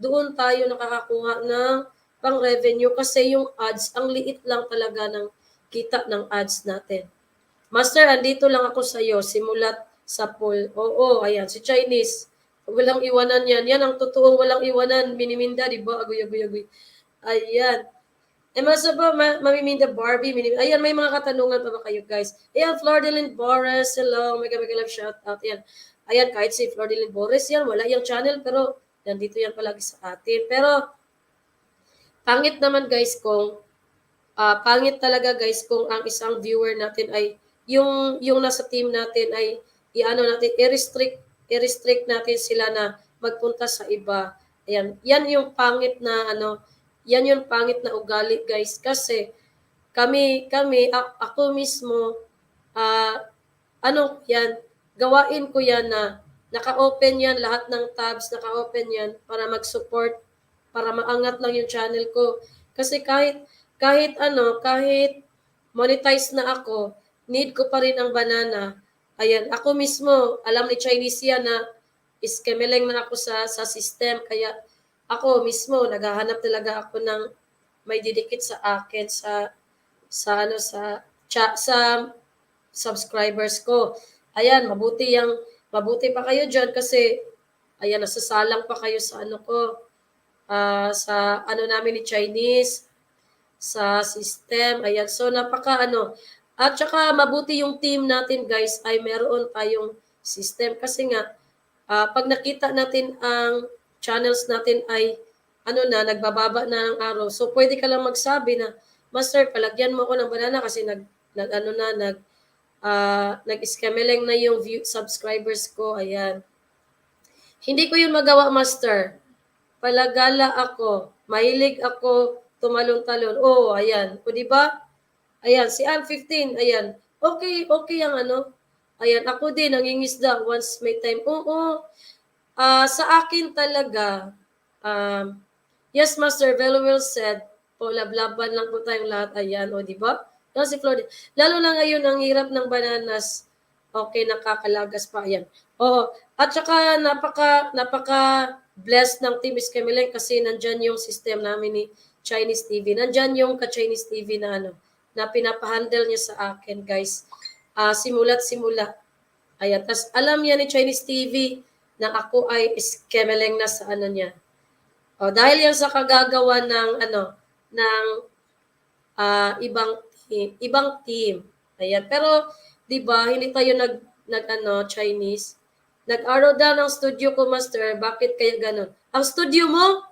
doon tayo nakakakuha ng pang revenue kasi yung ads ang liit lang talaga ng kita ng ads natin. Master, andito lang ako sa iyo, simulat sa poll. Oo, ayan, si Chinese. Walang iwanan yan. Yan ang totoong walang iwanan. Miniminda, di ba? Agoy. Ayan. Masa ba, Mamiminda Barbie? Ayan, may mga katanungan pa ba kayo, guys? Ayan, Flordelin Boris. Hello, mega love shout out. Ayan. Ayan, kahit si Flordelin Boris yan, wala yung channel, pero nandito yan palagi sa atin. Pero, pangit naman, guys, pangit talaga guys kung ang isang viewer natin ay yung nasa team natin ay i-restrict natin sila na magpunta sa iba. Ayan, yan yung pangit na yan yung pangit na ugali guys kasi ako mismo yan, gawain ko yan na naka-open yan lahat ng tabs, naka-open yan para mag-support, para maangat lang yung channel ko. Kasi kahit monetize na ako, need ko pa rin ang banana. Ayan, ako mismo, alam ni Chinese yan na iskemeleng na ako sa system. Kaya ako mismo, naghahanap talaga ako ng may didikit sa akin sa subscribers ko. Ayan, mabuti pa kayo dyan kasi ayan, nasasalang pa kayo sa sa namin ni Chinese, sa system. Ayan, so at saka mabuti yung team natin guys ay meron tayong system kasi nga pag nakita natin ang channels natin ay nagbababa na ng araw. So pwede ka lang magsabi na, Master, palagyan mo ako ng banana kasi nag-scameleng na yung subscribers ko. Ayan. Hindi ko yun magawa, Master. Palagala ako. Mahilig ako tumalon-talon. Oh, ayan. O, diba? Ayan, si Ann 15. Ayan. Okay ang Ayan, ako din, nangingisda once may time. Oo. Sa akin talaga, yes, Master, very well said. Po, lablaban lang po tayong lahat. Ayan, o, diba? Yan si Florida. Lalo na ngayon, ang hirap ng bananas. Okay, nakakalagas pa. Ayan. Oo. At saka, napaka-blessed ng Team Escamileng kasi nandyan yung system namin ni Chinese TV. Nandyan yung ka-Chinese TV na na pinapahandle niya sa akin, guys. Simula't simula. Ayan. Tapos, alam niya ni Chinese TV na ako ay Escamileng na sa niya. Dahil yan sa kagagawa ng ibang team. Ayan. Pero, di ba, hindi tayo Chinese. Nag-arrow down ang studio ko, Master. Bakit kaya ganun? Ang studio mo?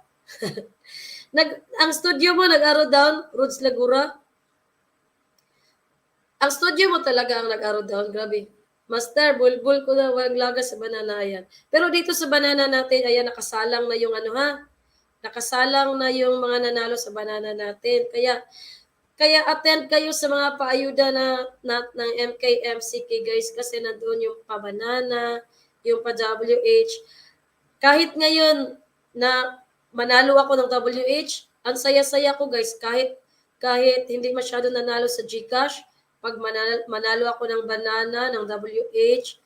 ang studio mo nag-arrow down, Rods Lagura? Ang studio mo talaga ang nag-arrow down. Grabe. Master, bulbul ko na walang lagas sa banana. Ayan. Pero dito sa banana natin, ayan, nakasalang na yung nakasalang na yung mga nanalo sa banana natin. Kaya attend kayo sa mga paayuda ng MKMCK guys kasi nandoon yung pa-banana, yung pa-WH. Kahit ngayon na manalo ako ng WH, ang saya-saya ko guys kahit hindi masyado nanalo sa GCash, pag manalo ako ng banana, ng WH,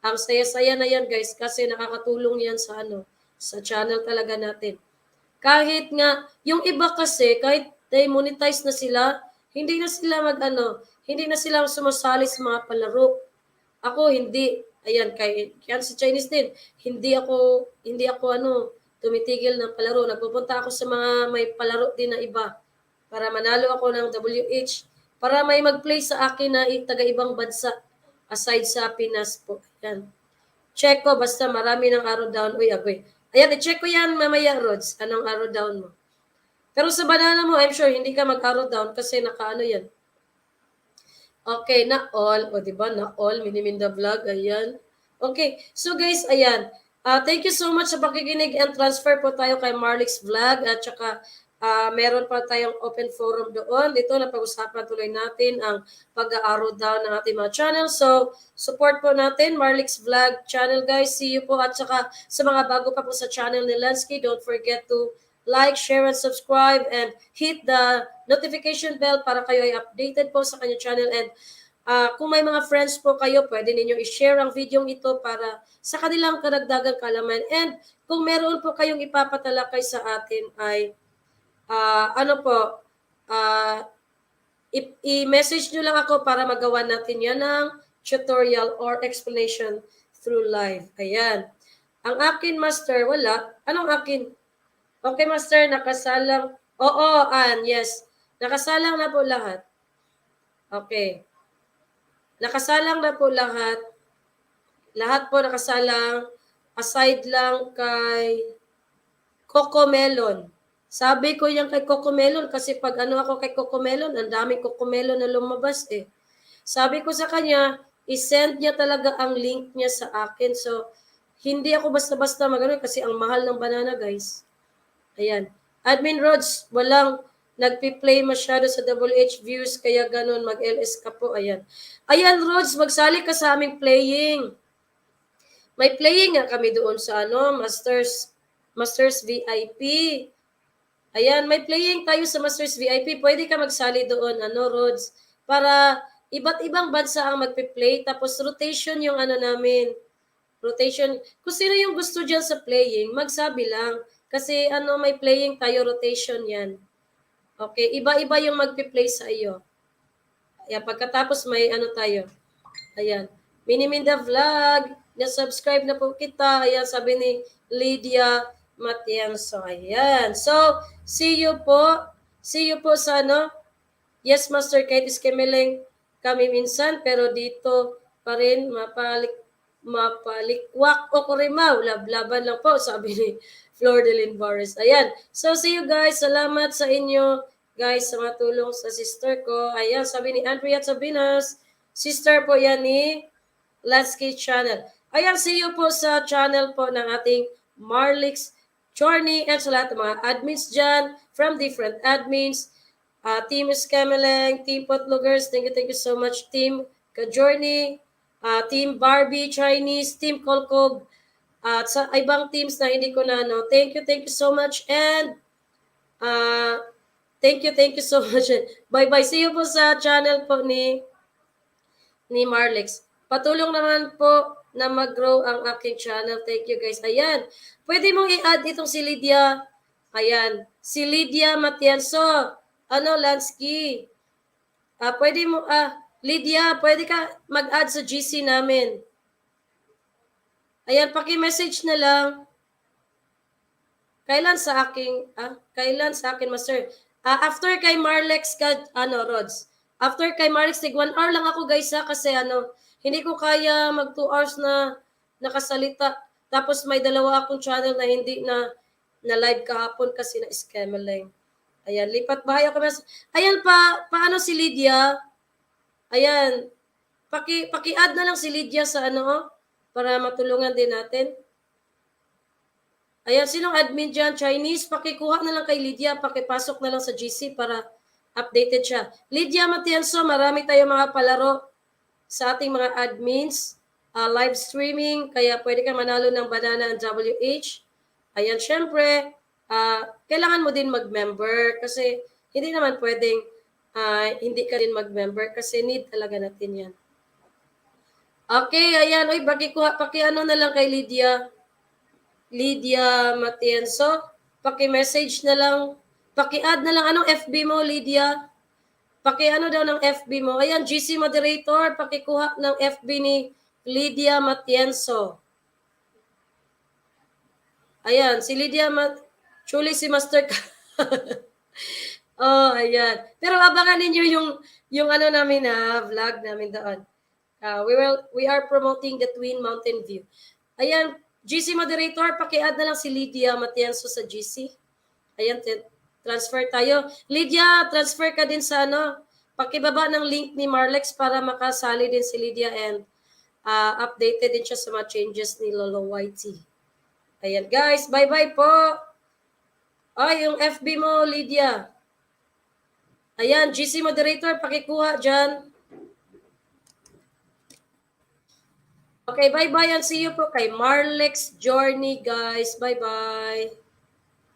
Ang saya-saya na yan guys kasi nakakatulong yan sa channel talaga natin. Kahit nga, yung iba kasi, kahit monetize na sila, hindi na sila hindi na sila sumasali sa mga palaro. Ako hindi. Ayan, kaya si Chinese din. Hindi ako tumitigil ng palaro. Nagpupunta ako sa mga may palaro din na iba para manalo ako ng WH, para may mag-play sa akin na taga-ibang bansa aside sa Pinas po. Ayan. Check ko, basta marami ng arrow down. Uy, agoy. Ayan, i-check ko yan mamaya, Rods. Anong arrow down mo? Pero sa banana mo, I'm sure, hindi ka mag-arrow down kasi yan. Okay, na all. O, diba? Na all. Miniminda vlog. Ayan. Okay. So, guys, ayan. Thank you so much sa pakikinig and transfer po tayo kay Marlix Vlog at saka meron pa tayong open forum doon. Dito na pag-usapan tuloy natin ang pag-aaraw down ng ating mga channel. So, support po natin Marlix Vlog channel, guys. See you po. At saka sa mga bago pa po sa channel ni Lansky, don't forget to like, share, and subscribe, and hit the notification bell para kayo ay updated po sa kanyang channel. And kung may mga friends po kayo, pwede ninyo i-share ang video ito para sa kanilang karagdagang kalaman. And kung meron po kayong ipapatalakay sa atin ay i-message nyo lang ako para magawa natin yan ng tutorial or explanation through live. Ayan. Ang akin, Master, wala. Anong akin? Okay, Master, nakasalang. Oo, yes. Nakasalang na po lahat. Okay. Nakasalang na po lahat. Lahat po nakasalang. Aside lang kay Coco Melon. Sabi ko yan kay Coco Melon kasi pag ako kay Coco Melon, ang daming Coco Melon na lumabas eh. Sabi ko sa kanya, i-send niya talaga ang link niya sa akin. So, hindi ako basta-basta magano kasi ang mahal ng banana, guys. Ayan. Admin Rods, walang nagpi-play masyado sa WH views, kaya ganun, mag-LS ka po. Ayan. Ayan, Rods, magsali ka sa aming playing. May playing nga kami doon sa Masters VIP. Ayan, may playing tayo sa Masters VIP. Pwede ka magsali doon, Rods, para iba't ibang bansa ang magpi-play. Tapos rotation yung namin. Rotation. Kung sino yung gusto dyan sa playing, magsabi lang. Kasi may playing tayo, rotation yan. Okay, iba-iba yung magpi-play sa iyo. Ayan, pagkatapos may tayo. Ayan, Miniminda Vlog, na-subscribe na po kita. Ayan, sabi ni Lydia Matienzo. Ayan, so, see you po. See you po sa Yes, Master Kate Iskemeling kami minsan, pero dito pa rin mapalikwak o kurimaw. Lablaban lang po, sabi ni Flor de Linvares. Ayan. So, see you guys. Salamat sa inyo, guys, sa matulong sa sister ko. Ayan, sabi ni Andrea Sabinas. Sister po yan ni Lansky Channel. Ayan, see you po sa channel po ng ating Marlix Journey and sa lahat ng mga admins dyan from different admins. Team Scameleng, Team Potlogers, thank you so much. Team Ka-Journey, Team Barbie Chinese, Team Kolkog, at sa ibang teams na hindi ko na thank you so much, and thank you so much. Bye-bye. See you po sa channel po ni Marlix. Patulong naman po na mag-grow ang aking channel. Thank you, guys. Ayan. Pwede mong i-add itong si Lydia. Ayan. Si Lydia Matienzo. Lansky. Pwede mo, Lydia, pwede ka mag-add sa GC namin. Ayan, paki-message na lang. Kailan sa akin, Master? After kay Marlex ka, Rods. After kay Marlex, 1 hour lang ako, guys, kasi hindi ko kaya mag 2 hours na nakasalita. Tapos may dalawa akong channel na hindi na live kahapon kasi na-scam lang. Ayan, lipat bahay ako. Ayan, paano si Lydia? Ayan, paki-add na lang si Lydia sa para matulungan din natin. Ayan, sinong admin dyan? Chinese, pakikuha na lang kay Lydia, pakipasok na lang sa GC para updated siya. Lydia Matienzo, marami tayong mga palaro sa ating mga admins, live streaming, kaya pwede ka manalo ng banana and WH. Ayan, syempre, kailangan mo din mag-member kasi hindi naman pwedeng hindi ka din mag-member kasi need talaga natin yan. Okay, ayan. Uy, paki-ano na lang kay Lydia. Lydia Matienzo. Paki-message na lang. Paki-add na lang. Anong FB mo, Lydia? Paki-ano daw ng FB mo. Ayan, GC moderator. Pakikuha ng FB ni Lydia Matienzo. Ayan, si Lydia Truly si Master Oh, ayan. Pero abangan ninyo yung ano namin na vlog namin doon. We are promoting the Twin Mountain View. Ayan, GC moderator, paki-add na lang si Lydia Matienzo sa GC. Ayan, transfer tayo. Lydia, transfer ka din sa ano, pakibaba ng link ni Marlex para makasali din si Lydia and updated din siya sa mga changes ni Lolo YT. Ayan guys, bye-bye po. Yung FB mo, Lydia. Ayan, GC moderator, pakikuha dyan. Okay, bye-bye and see you po kay Marlex Journey, guys. Bye-bye.